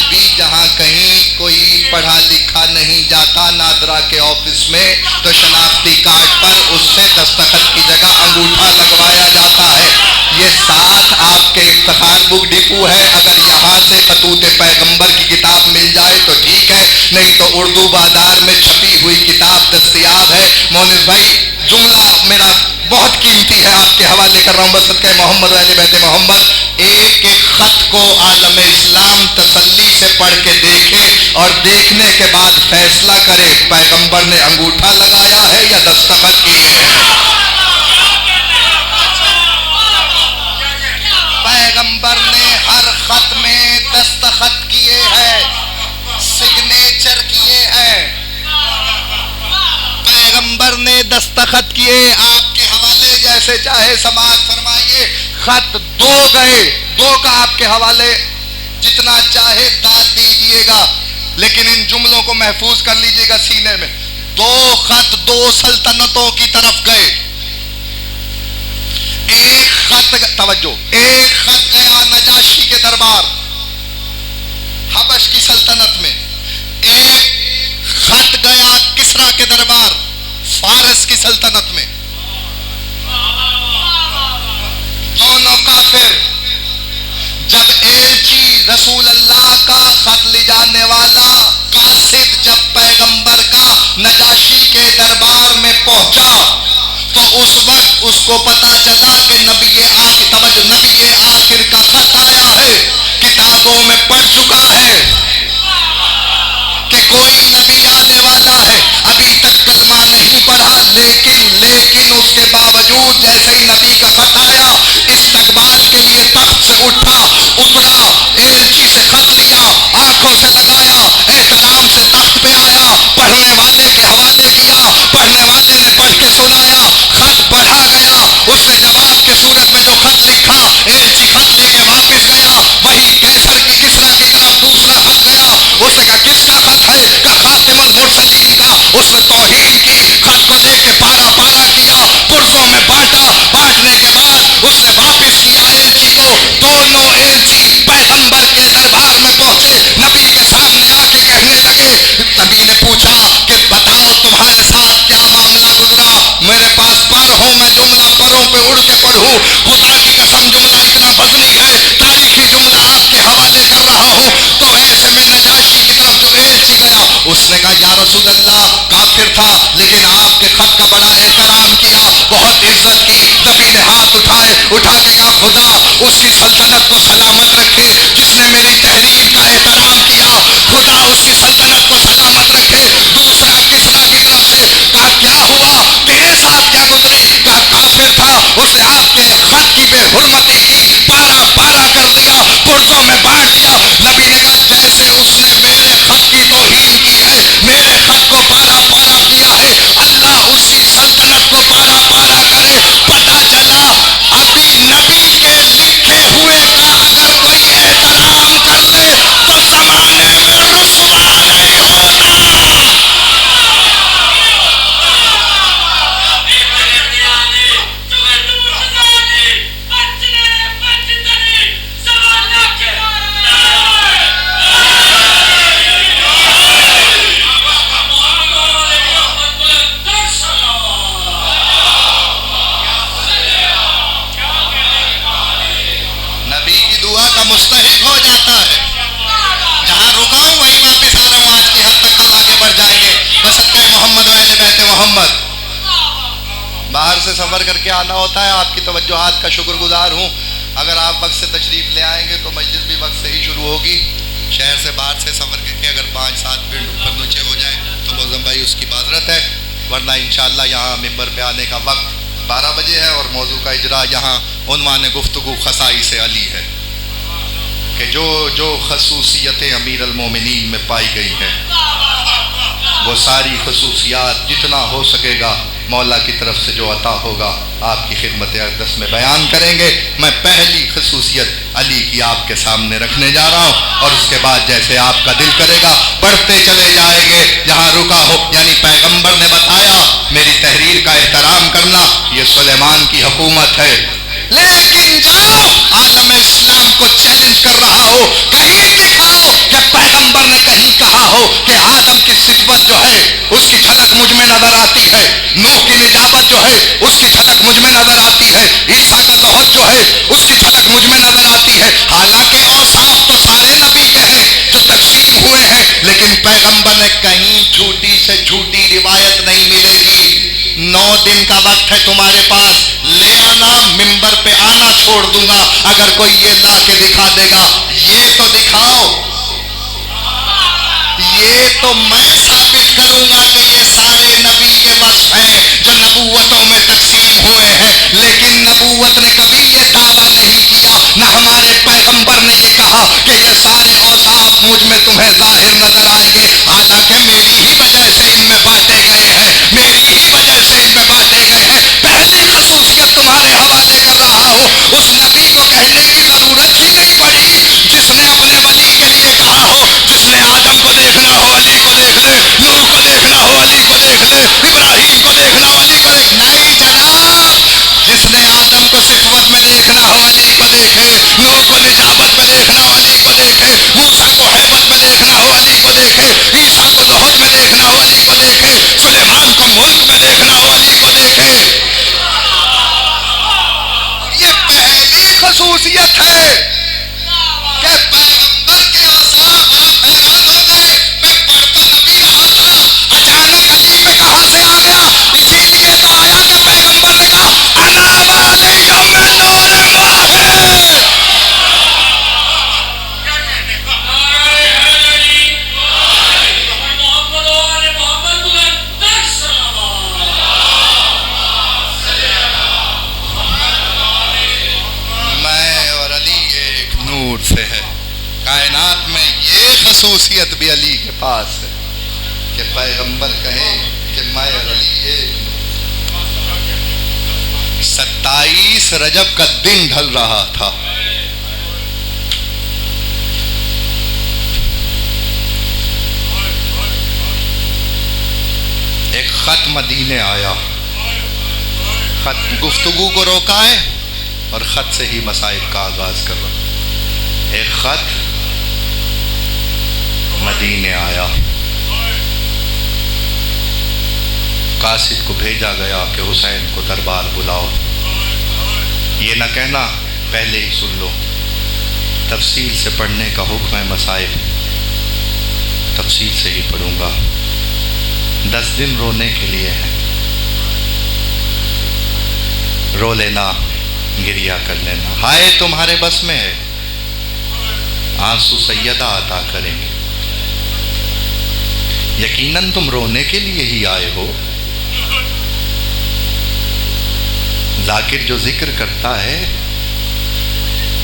بھی جہاں کہیں کوئی پڑھا لکھا نہیں جاتا نادرا کے آفس میں تو شناختی کارڈ پر اس سے دستخط کی جگہ انگوٹھا لگوایا جاتا ہے. یہ ساتھ آپ کے افتخار بک ڈپو ہے. اگر یہاں سے خطوط پیغمبر کی کتاب مل جائے تو ٹھیک ہے، نہیں تو اردو بازار میں چھپی ہوئی کتاب دستیاب ہے. مونس بھائی جملہ میرا بہت قیمتی ہے، آپ کے حوالے کر رہا ہوں بصدقہ محمد و اہل بیت محمد. ایک ایک خط کو عالم اسلام تسلی سے پڑھ کے دیکھے اور دیکھنے کے بعد فیصلہ کرے پیغمبر نے انگوٹھا لگایا ہے یا دستخط کیے ہیں. پیغمبر نے ہر خط میں دستخط کیے ہیں، سگنیچر کیے ہیں. پیغمبر نے دستخط کیے. آپ کے حوالے جیسے چاہے سماعت فرمائیے. خط دو گئے، دو کا آپ کے حوالے جتنا چاہے داد دیجئے گا، لیکن ان جملوں کو محفوظ کر لیجئے گا سینے میں. دو خط دو سلطنتوں کی طرف گئے. ایک خط توجہ، ایک خط گیا نجاشی کے دربار حبش کی سلطنت میں. ایک خط گیا کسرا کے دربار فارس کی سلطنت میں. دونوں کافر. جب ایلچی رسول اللہ کا خط لے جانے والا قاصد جب پیغمبر کا نجاشی کے دربار میں پہنچا تو اس وقت اس کو پتا چلا کہ نبی آخر کا خط آیا ہے. کتابوں میں پڑھ چکا ہے کہ کوئی نبی آنے والا ہے. ابھی تک کلمہ نہیں پڑھا، لیکن اس کے باوجود جیسے ہی نبی کا خط آیا استقبال کے لیے تخت سے اترا، ایلچی سے خط لیا، آنکھوں سے لگایا، احترام سے تخت پہ آیا، پڑھنے والے کے حوالے کیا. پڑھنے والے نے پڑھ کے سنایا، خط پڑھا گیا. اس نے جواب کے صورت میں جو خط لکھا، ایلچی خط لے کے واپس گیا. وہی کیسر کی کسرا کی طرف دوسرا خط گیا. اس نے کہا کس کا خط ہے؟ کہ خاتم المرسلین کا. اس نے توہین کی، خط کو لے کے پارا کیا، پرزوں میں بانٹنے کے بعد اس نے واپس کیا ایلچی کو. دونوں ایلچی پیغمبر کے دربار میں پہنچے، نبی کے سامنے آ کے کہنے لگے. نبی نے پوچھا کہ بتاؤ تمہارے ساتھ کیا معاملہ گزرا. میرے پاس پر ہوں، میں جملہ پروں پہ اڑ کے پڑھوں. خدا کی قسم جملہ اتنا وزنی ہے، تاریخی جملہ آپ کے حوالے کر رہا ہوں. تو ایسے میں نجاشی کی طرف جو ایلچی گیا اس نے کہا یا رسول اللہ، کافر تھا لیکن آپ کے خط کا بڑا احترام کیا، بہت عزت کی. نبی نے ہاتھ اٹھا کے کہا خدا اسی سلطنت کو سلامت رکھے جس نے میری تحریر کا احترام کیا. خدا اس کی سلطنت کو سلامت رکھے. دوسرا کسرا کی طرف سے کہا کیا ہوا، تیرے ساتھ کیا گزری؟ کہا کافر تھا، اس نے آپ کے خط کی بے حرمتی کی، پارا کر دیا، پرزوں میں بانٹ دیا. نبی نے کہا جیسے اس نے میرے خط کی توہین کی ہے، میرے خط کو پارا کیا ہے، اللہ اسی سلطنت کو پارا کرے. پتہ چلا ابھی نبی کے لکھے ہوئے کا اگر کوئی احترام کر لے تو زمانے میں رسوا نہیں ہوتا. مستحق ہو جاتا ہے. جہاں رکا ہوں وہیں واپس آ رہا ہوں. آج کی حد تک کل آگے بڑھ جائیں گے بصدقہ محمد و اہل بیت محمد. باہر سے سفر کر کے آنا ہوتا ہے. آپ کی توجہات کا شکر گزار ہوں. اگر آپ وقت سے تشریف لے آئیں گے تو مجلس بھی وقت سے ہی شروع ہوگی. شہر سے باہر سے سفر کر کے اگر 5-7 منٹ اوپر نیچے ہو جائے تو معظم بھائی اس کی معذرت ہے، ورنہ انشاءاللہ یہاں ممبر پہ آنے کا وقت 12 بجے ہے، اور موضوع کا اجرا یہاں عنوان گفتگو خصائص علی ہے کہ جو خصوصیتیں امیر المومنین میں پائی گئی ہیں وہ ساری خصوصیات جتنا ہو سکے گا مولا کی طرف سے جو عطا ہوگا آپ کی خدمت اقدس میں بیان کریں گے۔ میں پہلی خصوصیت علی کی آپ کے سامنے رکھنے جا رہا ہوں، اور اس کے بعد جیسے آپ کا دل کرے گا پڑھتے چلے جائیں گے جہاں رکا ہو۔ یعنی پیغمبر نے بتایا میری تحریر کا احترام کرنا یہ سلیمان کی حکومت ہے، لیکن جاؤ عالم اسلام کو چیلنج کر رہا ہو، کہیں دکھاؤ کہ پیغمبر نے کہیں کہا ہو کہ آدم کی صفت جو ہے اس کی جھلک مجھ میں نظر آتی ہے، نوح کی نجابت جو ہے اس کی جھلک مجھ میں نظر آتی ہے، عیسیٰ کا زہد جو ہے اس کی جھلک مجھ میں نظر آتی ہے۔ حالانکہ اوصاف تو سارے نبی کے ہیں جو تقسیم ہوئے ہیں، لیکن پیغمبر نے کہیں جھوٹی سے جھوٹی روایت نہیں ملے گی۔ 9 دن کا وقت ہے تمہارے پاس، لے آنا، ممبر پہ آنا چھوڑ دوں گا اگر کوئی یہ لا کے دکھا دے گا۔ یہ تو دکھاؤ، یہ تو میں ثابت کروں گا کہ یہ سارے نبی کے وصف ہیں جو نبوتوں میں تقسیم ہوئے ہیں، لیکن نبوت نے کبھی یہ دعویٰ نہیں کیا، نہ ہمارے پیغمبر نے یہ کہا کہ یہ سارے اوصاف مجھ میں تمہیں ظاہر نظر آئیں گے، حالانکہ میری ہی وجہ سے ان میں بانٹے گئے ہیں، میری ہی وجہ سے ان میں بانٹے گئے ہیں۔ پہلی خصوصیت تمہارے حوالے کر رہا ہوں، اس نبی کو کہنے کی ضرورت ہی نہیں پڑی جس نے اپنے ولی کے لیے کہا ہو، جس نے آدم کو دیکھنا ہو علی کو دیکھ لے، نوح کو دیکھنا ہو علی کو دیکھ لے، ابراہیم کو دیکھنا ہو علی کو دیکھ۔ نہیں جناب، جس نے آدم کو صفت میں دیکھنا ہو علی کو دیکھے، نوح کو نجابت میں دیکھنا ہو علی کو دیکھے، موسیٰ کو ہیبت میں دیکھنا ہو علی کو دیکھے، عیسیٰ کو زہد میں دیکھنا ہو علی کو دیکھے، سلیمان کو ملک میں دیکھنا ہو علی کو دیکھے۔ یہ پہلی خصوصیت ہے کہ پیغمبر کے اوصاف آپ حیران ہو گئے۔ میں پڑھ تو نبی رہا تھا، اچانک علی پہ کہاں سے آ گیا؟ اسی لیے تو آیا کہ پیغمبر نے کہا انا ولی من نور واحد۔ میں اور علی ایک نور سے ہے۔ کائنات میں یہ خصوصیت بھی علی کے پاس ہے کہ پیغمبر کہے کہ میں اور علی ایک نور۔ 27 رجب کا دن ڈھل رہا تھا، ایک خط مدینے آیا، خط گفتگو کو روکا ہے اور خط سے ہی مسائل کا آغاز کر رہا۔ ایک خط مدینے آیا، قاصد کو بھیجا گیا کہ حسین کو دربار بلاؤ۔ یہ نہ کہنا پہلے ہی سن لو، تفصیل سے پڑھنے کا حکم ہے، مسائل تفصیل سے ہی پڑھوں گا۔ 10 دن رونے کے لیے ہیں، رو لینا، گریا کر لینا، ہائے تمہارے بس میں ہے، آنسو سیدہ عطا کریں گے۔ یقیناً تم رونے کے لیے ہی آئے ہو، ذاکر جو ذکر کرتا ہے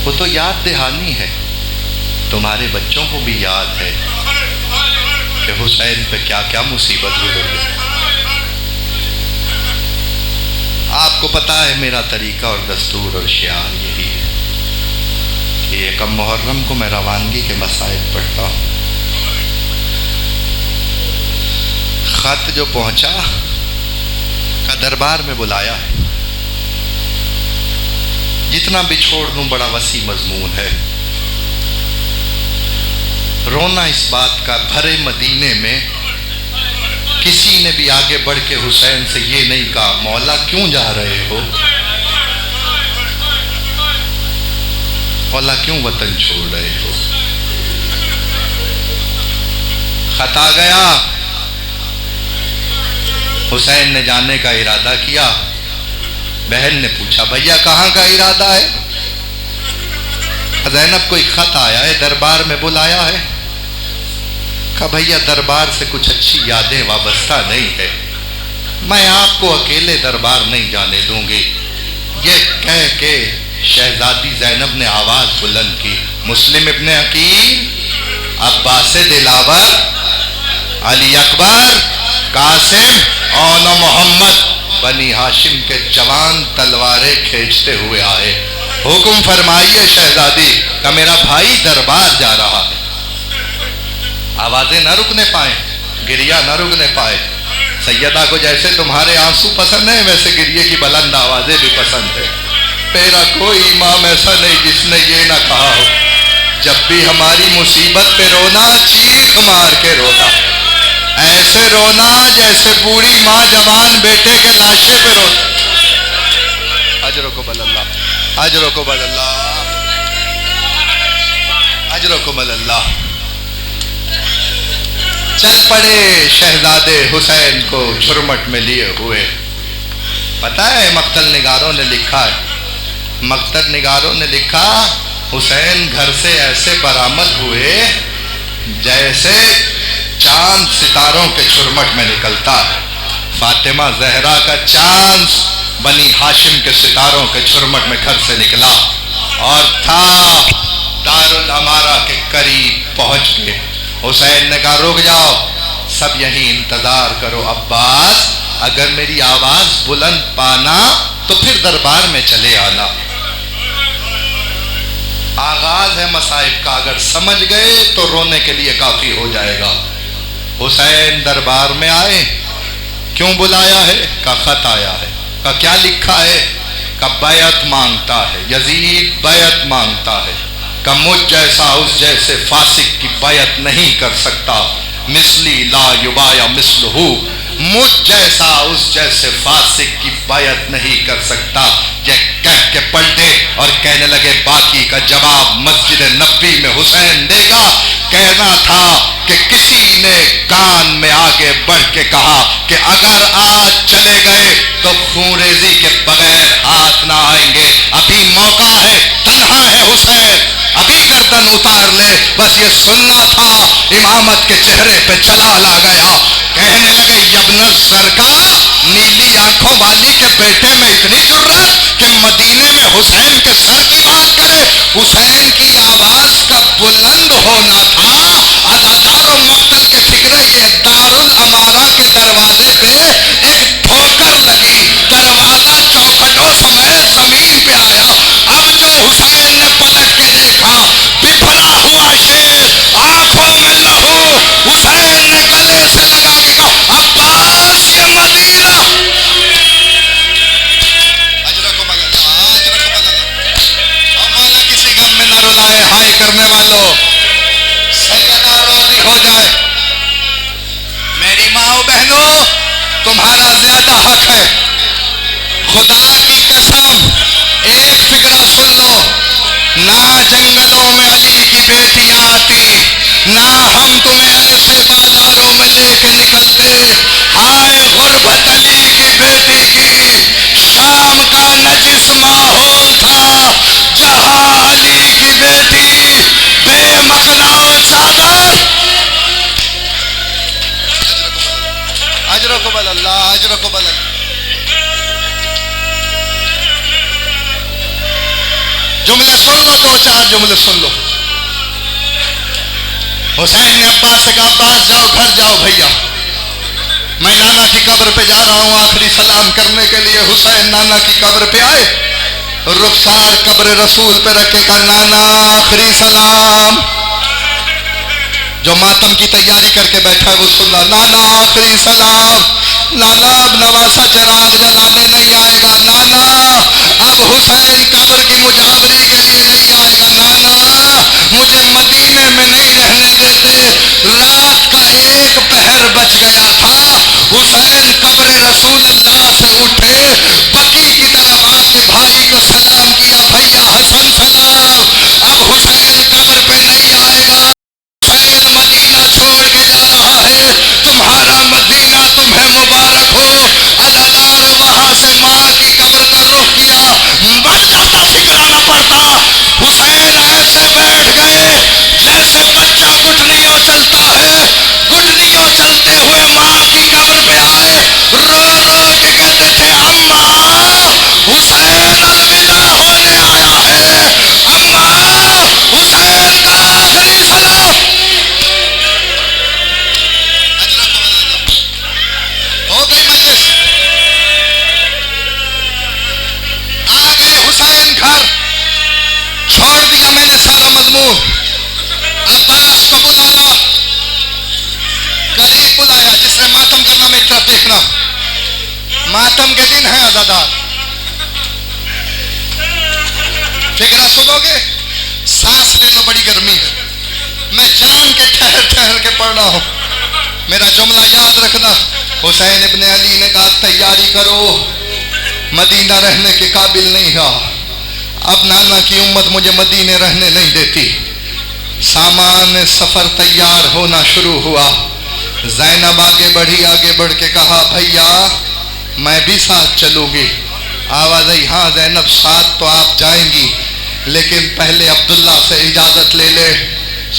وہ تو یاد دہانی ہے، تمہارے بچوں کو بھی یاد ہے کہ حسین پہ کیا کیا مصیبت گزر گئی۔ آپ کو پتا ہے میرا طریقہ اور دستور اور شعار یہی ہے کہ یکم محرم کو میں روانگی کے مسائل پڑھتا ہوں۔ خط جو پہنچا کا دربار میں بلایا ہے، جتنا بھی چھوڑ دوں بڑا وسیع مضمون ہے۔ رونا اس بات کا، بھرے مدینے میں کسی نے بھی آگے بڑھ کے حسین سے یہ نہیں کہا مولا کیوں جا رہے ہو، مولا کیوں وطن چھوڑ رہے ہو۔ خط آ گیا، حسین نے جانے کا ارادہ کیا، بہن نے پوچھا بھیا کہاں کا ارادہ ہے؟ زینب کوئی خط آیا ہے، دربار میں بلایا ہے؟ کہا بھیا دربار سے کچھ اچھی یادیں وابستہ نہیں ہے، میں آپ کو اکیلے دربار نہیں جانے دوں گی۔ یہ کہہ کے شہزادی زینب نے آواز بلند کی، مسلم ابن عقیل، عباس دلاور، علی اکبر، قاسم اور محمد، بنی ہاشم کے جوان تلواریں کھینچتے ہوئے آئے۔ حکم فرمائیے شہزادی کہ میرا بھائی دربار جا رہا ہے۔ آوازیں نہ رکنے پائیں، گریہ نہ رکنے پائے۔ سیدہ کو جیسے تمہارے آنسو پسند ہیں ویسے گریے کی بلند آوازیں بھی پسند ہے۔ میرا کوئی امام ایسا نہیں جس نے یہ نہ کہا ہو، جب بھی ہماری مصیبت پہ رونا چیخ مار کے رونا، ایسے رونا جیسے بوڑھی ماں جوان بیٹے کے لاشے پہ روتا۔ اجرکم اللہ، اجرکم اللہ، اجرکم اللہ۔ چل پڑے شہزادے حسین کو جھرمٹ میں لیے ہوئے۔ پتہ ہے مقتل نگاروں نے لکھا ہے، مقتل نگاروں نے لکھا حسین گھر سے ایسے برآمد ہوئے جیسے چاند ستاروں کے جھرمٹ میں نکلتا ہے۔ فاطمہ زہرا کا چاند بنی ہاشم کے ستاروں کے جھرمٹ میں گھر سے نکلا اور تھا دارالامارہ کے قریب پہنچ کے۔ حسین نے کہا رک جاؤ، سب یہیں انتظار کرو، عباس اگر میری آواز بلند پانا تو پھر دربار میں چلے آنا۔ آغاز ہے مصائب کا، اگر سمجھ گئے تو رونے کے لیے کافی ہو جائے گا۔ حسین دربار میں آئے، کیوں بلایا ہے؟ کا خط آیا ہے۔ کا کیا لکھا ہے؟ کا بیعت مانگتا ہے، یزید بیعت مانگتا ہے کہ مجھ جیسا اس جیسے فاسق کی بیعت نہیں کر سکتا، مثلی لا یبایع مثلہ، مجھ جیسا اس جیسے فاسق کی بیعت نہیں کر سکتا۔ یہ کہہ کے پلٹے اور کہنے لگے باقی کا جواب مسجد نبوی میں حسین دے گا۔ کہنا تھا کہ کسی نے کان میں آگے بڑھ کے کہا کہ اگر آج چلے گئے تو خون ریزی کے بغیر ہاتھ نہ آئیں گے، ابھی موقع ہے، تنہا ہے حسین، ابھی گردن اتار لے۔ بس یہ سننا تھا، امامت کے چہرے پہ جلال آ گیا۔ کہنے لگے یبن الزرقا، نیلی آنکھوں والی کے بیٹے میں اتنی جرأت کہ مدینے میں حسین کے سر کی بات کرے۔ حسین کی آواز کا بلند ہونا تھا، ازادار و مقتل کے فکرے یہ دارالامارہ کے دروازے پہ ایک ٹھوکر لگی، دروازہ چوکھٹوں سمیت زمین پہ آیا۔ اب جو حسین نے پلٹ کے دیکھا، بکھرا ہوا شیر، آنکھوں میں لہو، حسین نے گلے سے لگا کے کہا عباس یہ مدینہ۔ رلائے ہائے کرنے والوں، سیدہ روزی ہو جائے۔ میری ماں و بہنوں، تمہارا زیادہ حق ہے، خدا کی قسم ایک فکرہ سن لو، نہ جنگلوں میں علی کی بیٹیاں آتی، نہ ہم تمہیں ایسے بازاروں میں لے کے نکلتے۔ ہائے غربت علی کی بیٹی کی، شام کا نجس ماحول تھا جہاں علی کی بیٹی بے مقناؤ چادر۔ اجرکم اللہ، اجرکم اللہ۔ جملے سن لو، دو چار جملے سن لو۔ حسین نے عباس سے کہا عباس جاؤ گھر جاؤ بھیا، میں نانا کی قبر پہ جا رہا ہوں آخری سلام کرنے کے لیے۔ حسین نانا کی قبر پہ آئے، رخسار قبر رسول پہ رکھے کہا نانا آخری سلام۔ جو ماتم کی تیاری کر کے بیٹھا ہے وہ سن رہا، نانا آخری سلام۔ نانا اب نواسا چراغ جلانے نہیں آئے گا، نانا اب حسین قبر کی مجاوری کے لیے نہیں آئے گا، نانا مجھے مدینے میں نہیں رہنے دیتے۔ رات کا ایک پہر بچ گیا تھا، حسین قبر رسول اللہ سے اٹھے، بقی کی طرف آ کے بھائی کو سلام کیا، بھیا حسن سلام۔ اب حسین قبر پہ نہیں آئے گا، حسین مدینہ چھوڑ کے جا رہا ہے، تمہارا مدینہ تمہیں مبارک ہو۔ عزاداروں وہاں سے ماں کی قبر کا رخ کیا، بس جاتا فکرہ نہ پڑتا۔ حسین ماتم کے دن ہیں عزادار. فکرہ سنو گے؟ سانس لے لو، بڑی گرمی ہے. میں جان کے ٹھہر کے پڑھ رہا ہوں. میرا جملہ یاد رکھنا. حسین ابن علی نے کہا تیاری کرو، مدینہ رہنے کے قابل نہیں رہا. اب نانا کی امت مجھے مدینے رہنے نہیں دیتی. سامان سفر تیار ہونا شروع ہوا. زینب آگے بڑھ کے کہا بھیا میں بھی ساتھ چلوں گی. آواز آئی ہاں زینب ساتھ تو آپ جائیں گی، لیکن پہلے عبداللہ سے اجازت لے لے.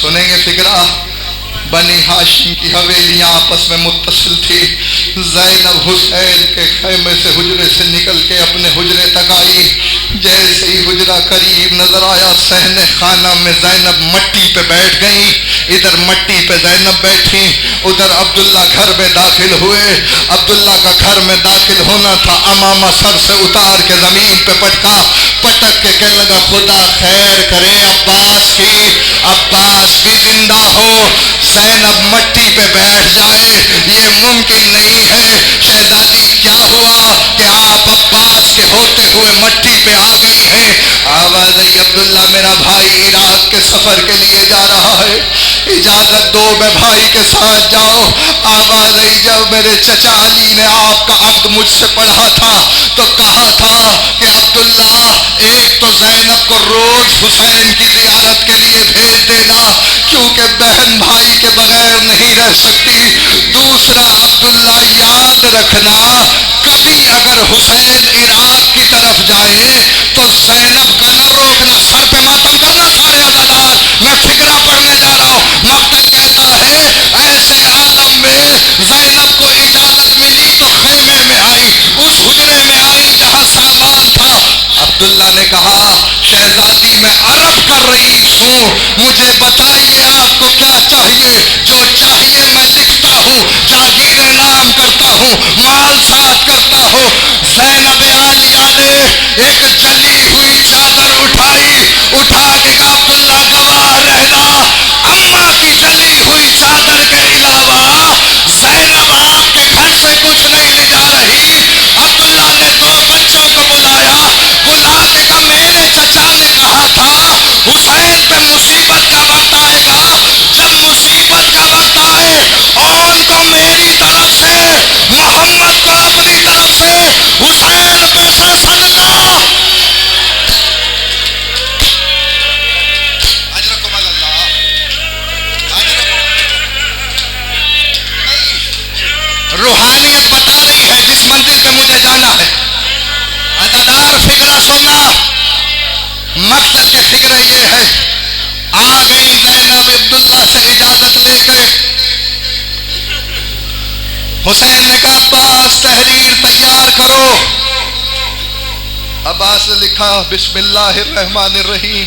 سنیں گے فکرہ؟ بنی ہاشم کی حویلیاں آپس میں متصل تھی. زینب حسین کے خیمے سے حجرے سے نکل کے اپنے حجرے تک آئی. جیسے ہی حجرہ قریب نظر آیا، صحن خانہ میں زینب مٹی پہ بیٹھ گئی. ادھر مٹی پہ زینب بیٹھی، ادھر عبداللہ گھر میں داخل ہوئے. عبداللہ کا گھر میں داخل ہونا تھا، امامہ سر سے اتار کے زمین پہ پٹکا. پٹک کے کہنے لگا خدا خیر کرے عباس کی زندہ ہو. زینب مٹی پہ بیٹھ جائے یہ ممکن نہیں ہے. شہزادی کیا ہوا کہ آپ عباس کے ہوتے ہوئے مٹی پہ آ گئی ہیں؟ آواز آئی عبداللہ میرا بھائی عراق کے سفر کے لیے جا رہا ہے، اجازت دو میں بھائی کے ساتھ جاؤ. آواز آئی جب میرے چچا علی نے آپ کا عقد مجھ سے پڑھا تھا تو کہا تھا کہ عبداللہ ایک تو زینب کو روز حسین کی زیارت کے لیے بھیج دینا کیونکہ بہن بھائی کے بغیر نہیں رہ سکتی. دوسرا عبداللہ یاد رکھنا کبھی اگر حسین عراق کی طرف جائے تو زینب کا نہ روکنا، سر پہ ماتم کرنا سارے عزادار. میں فکرہ پڑھنے جا رہا ہوں. مقتل کہتا ہے ایسے عالم میں زینب کو اجازت ملی تو خیمے میں آئی، اس حجرے میں آئی جہاں سامان تھا. عبداللہ نے کہا شہزادی میں عرب کا رئیس ہوں، مجھے بتائیے آپ کو کیا چاہیے. جو چاہیے میں لکھتا ہوں، جاگیر نام کرتا ہوں، مال ساتھ کرتا ہوں. زینب عالیہ نے ایک جلی ہوئی چادر اٹھائی، اٹھا کے کہا عبداللہ گواہ رہنا اماں کی جلی ہوئی چادر کے علاوہ زینب آپ کے گھر سے کچھ نہیں لے جا رہی. عبداللہ نے دو بچوں کو بلا کے کہا میرے چچا نے کہا تھا حسین پہ مصیبت کا وقت آئے گا، جب مصیبت کا وقت آئے اون کو میری طرف سے، محمد کو اپنی طرف سے، حسین پہ سے صدقہ. روحانیت بتا رہی ہے جس منزل پہ مجھے جانا ہے. عزادار فکرہ سننا. مقصد کے فکرہ یہ ہے آ گئی زینب عبداللہ سے اجازت لے کے. حسین نے کہا عباس تحریر تیار کرو. عباس نے لکھا بسم اللہ الرحمن الرحیم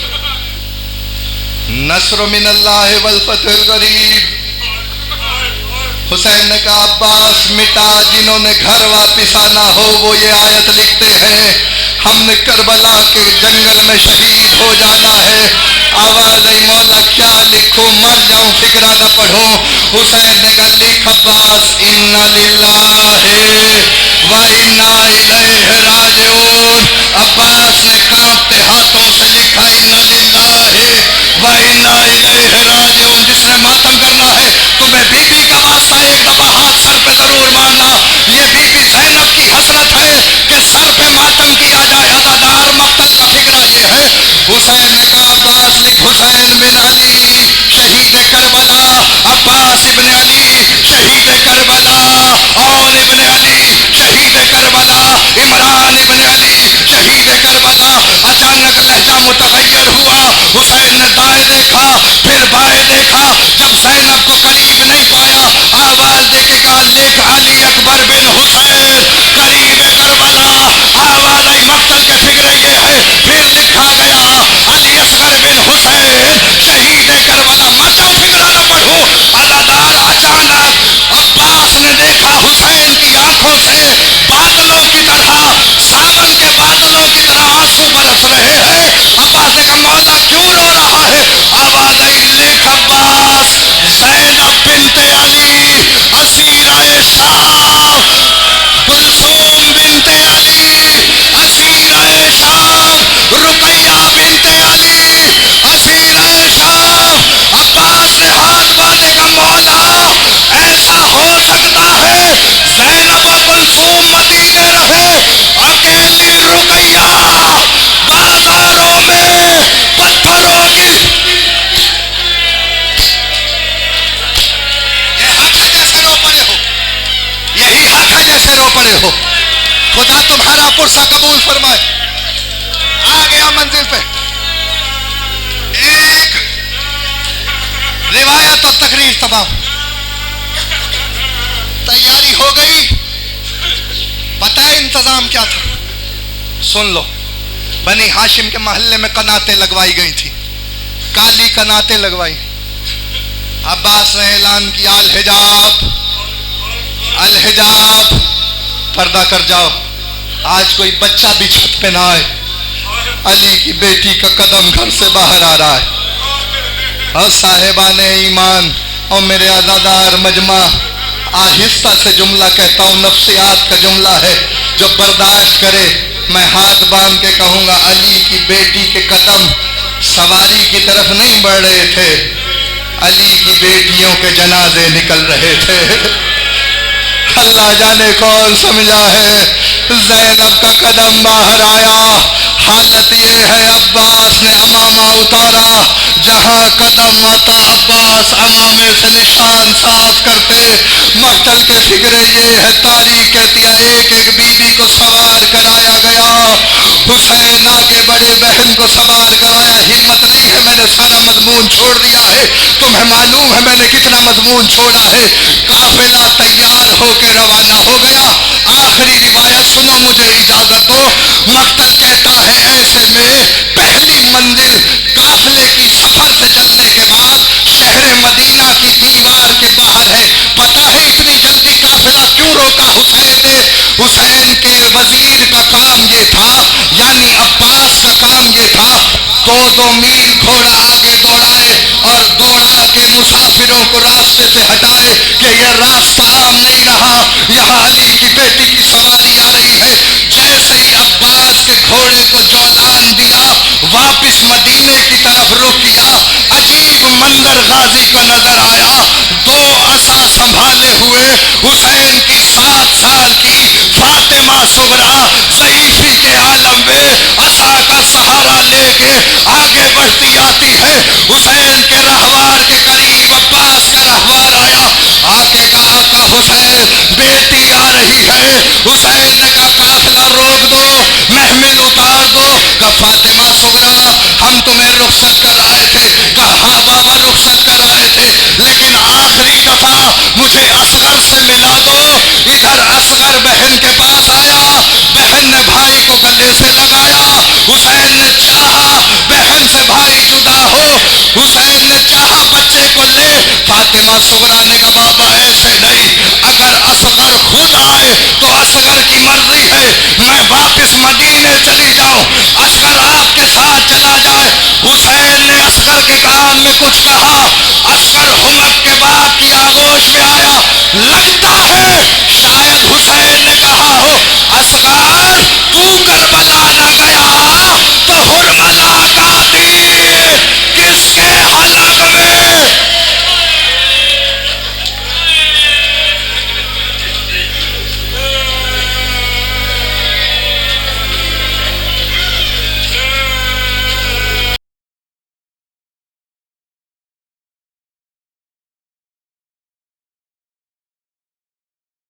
نصر من اللہ والفتح القریب. حسین نے کہا عباس مٹا، جنہوں نے گھر واپس آنا ہو وہ یہ آیت لکھتے ہیں ہم نے کربلا کے جنگل میں شہید ہو جانا ہے. آواز آئی مولا کیا لکھوں، مر جاؤں فکرہ نہ پڑھوں. حسین نے کہا لکھ عباس انا للہ و انا الیہ راجعون. عباس نے کانپتے ہاتھوں سے لکھا انا للہ و انا الیہ راجعون. جس نے ماتم کرنا ہے تمہیں بی بی کا واسطہ ایک دفعہ ہاتھ سر پہ ضرور مارنا. یہ بی بی زینب کی حسرت ہے کہ سر پہ ماتم کیا جائے. عزادار مقتل کا فکرہ یہ ہے. حسین نے کہا عباس لکھ حسین بن علی شہید کربلا، عباس ابن علی شہید کربلا، اون ابن علی شہید کربلا، عمران ابن علی شہید کربلا. اچانک لہجہ متغیر ہوا. حسین نے دائیں دیکھا پھر بائیں دیکھا، جب زینب کو قریب نہیں پایا آواز دے کے کہا لکھ علی اکبر بن حسین قریب کربلا. آواز آئی مقتل کے فکر یہ ہے. پھر لکھا گیا علی اصغر بن حسین شہید کربلا. مر جاؤں فکرہ نہ پڑھوں. عزادار اچانک عباس نے دیکھا حسین کی آنکھوں سے بادلوں کی طرح، ساون کے بادلوں کی طرح آنسو برس رہے ہیں. عباس نے کہا مولا کیوں رو رہا ہے؟ آواز آئی لکھ عباس زینب بنت علی اسیرہ شاہ ہو. خدا تمہارا پرسہ قبول فرمائے. آ گیا منزل پہ. ایک روایت اور تقریر تمام. تیاری ہو گئی. پتہ ہے انتظام کیا تھا؟ سن لو. بنی ہاشم کے محلے میں قناتیں لگوائی گئی تھی، کالی قناتیں لگوائی. عباس نے اعلان کیا الحجاب الحجاب، پردہ کر جاؤ. آج کوئی بچہ بھی چھت پہ نہ آئے. علی کی بیٹی کا قدم گھر سے باہر آ رہا ہے. اور صاحبان ایمان اور میرے عزادار مجمع، آہستہ سے جملہ کہتا ہوں، نفسیات کا جملہ ہے، جو برداشت کرے. میں ہاتھ باندھ کے کہوں گا علی کی بیٹی کے قدم سواری کی طرف نہیں بڑھ رہے تھے، علی کی بیٹیوں کے جنازے نکل رہے تھے. اللہ جانے کون سمجھا ہے. زینب کا قدم باہر آیا. حالت یہ ہے عباس نے امامہ اتارا. جہاں قدم آتا عباس امامے سے نشان صاف کرتے. مقتل کے فکرے یہ ہے، تاریخ کہتی ہے ایک ایک بیوی کو سوار کرایا گیا. حسین آگے بڑے، بہن کو سوار کرایا. ہمت نہیں ہے، میں نے سارا مضمون چھوڑ دیا ہے. تمہیں معلوم ہے میں نے کتنا مضمون چھوڑا ہے. قافلہ تیار ہو کے روانہ ہو گیا. آخری روایت سنو، مجھے اجازت دو. مقتل کہتا ہے ایسے میں پہلی منزل قافلے کی سفر سے چلنے کے بعد شہر مدینہ کی دیوار کے باہر ہے. پتہ ہے اتنی جلدی قافلہ کیوں روکا حسین نے؟ حسین کے وزیر کا کام یہ تھا، یعنی عباس کا کام یہ تھا، 2 میل گھوڑا آگے دوڑائے اور دوڑا کے مسافروں کو راستے سے ہٹائے کہ یہ راستہ عام نہیں رہا، یہاں علی کی بیٹی کی سواری آ رہی ہے. جیسے ہی عباس کے گھوڑے کو جولان دیا، واپس مدینے کی طرف رخ کیا، عجیب منظر غازی کو نظر آیا. 2 عصا سنبھالے ہوئے حسین کی 7 سال کی فاطمہ صغریٰ ضعیفی کے عالم میں عصا کا سہارا لے کے آگے بڑھتی آتی ہے. حسین کے رہوار کے قریب عباس کا رہوار آیا. آ کے کہا آقا حسین بیٹی آ رہی ہے. حسین نے کہا قافلہ روک دو، محمل اتار دو. کہا فاطمہ صغریٰ ہم تمہیں رخصت کر آئے تھے. کہا ہاں بابا رخصت کر آئے تھے، لیکن آخری دفعہ مجھے اصغر سے ملا دو. ادھر اصغر بہن کے پاس آیا، بہن نے بھائی کو گلے سے لگایا. حسین نے چاہا بہن سے بھائی جدا ہو، حسین نے چاہا بچے کو لے. فاطمہ صغریٰ نے کہا بابا ایسے نہیں، اگر اصغر خود آئے تو اصغر کی مرضی ہے، میں واپس مدینے چلی جاؤں، اصغر آپ کے ساتھ چلا جائے. حسین نے اصغر کے کان میں کچھ کہا. اصغر حمق کے بعد کی آغوش میں آیا. لگتا ہے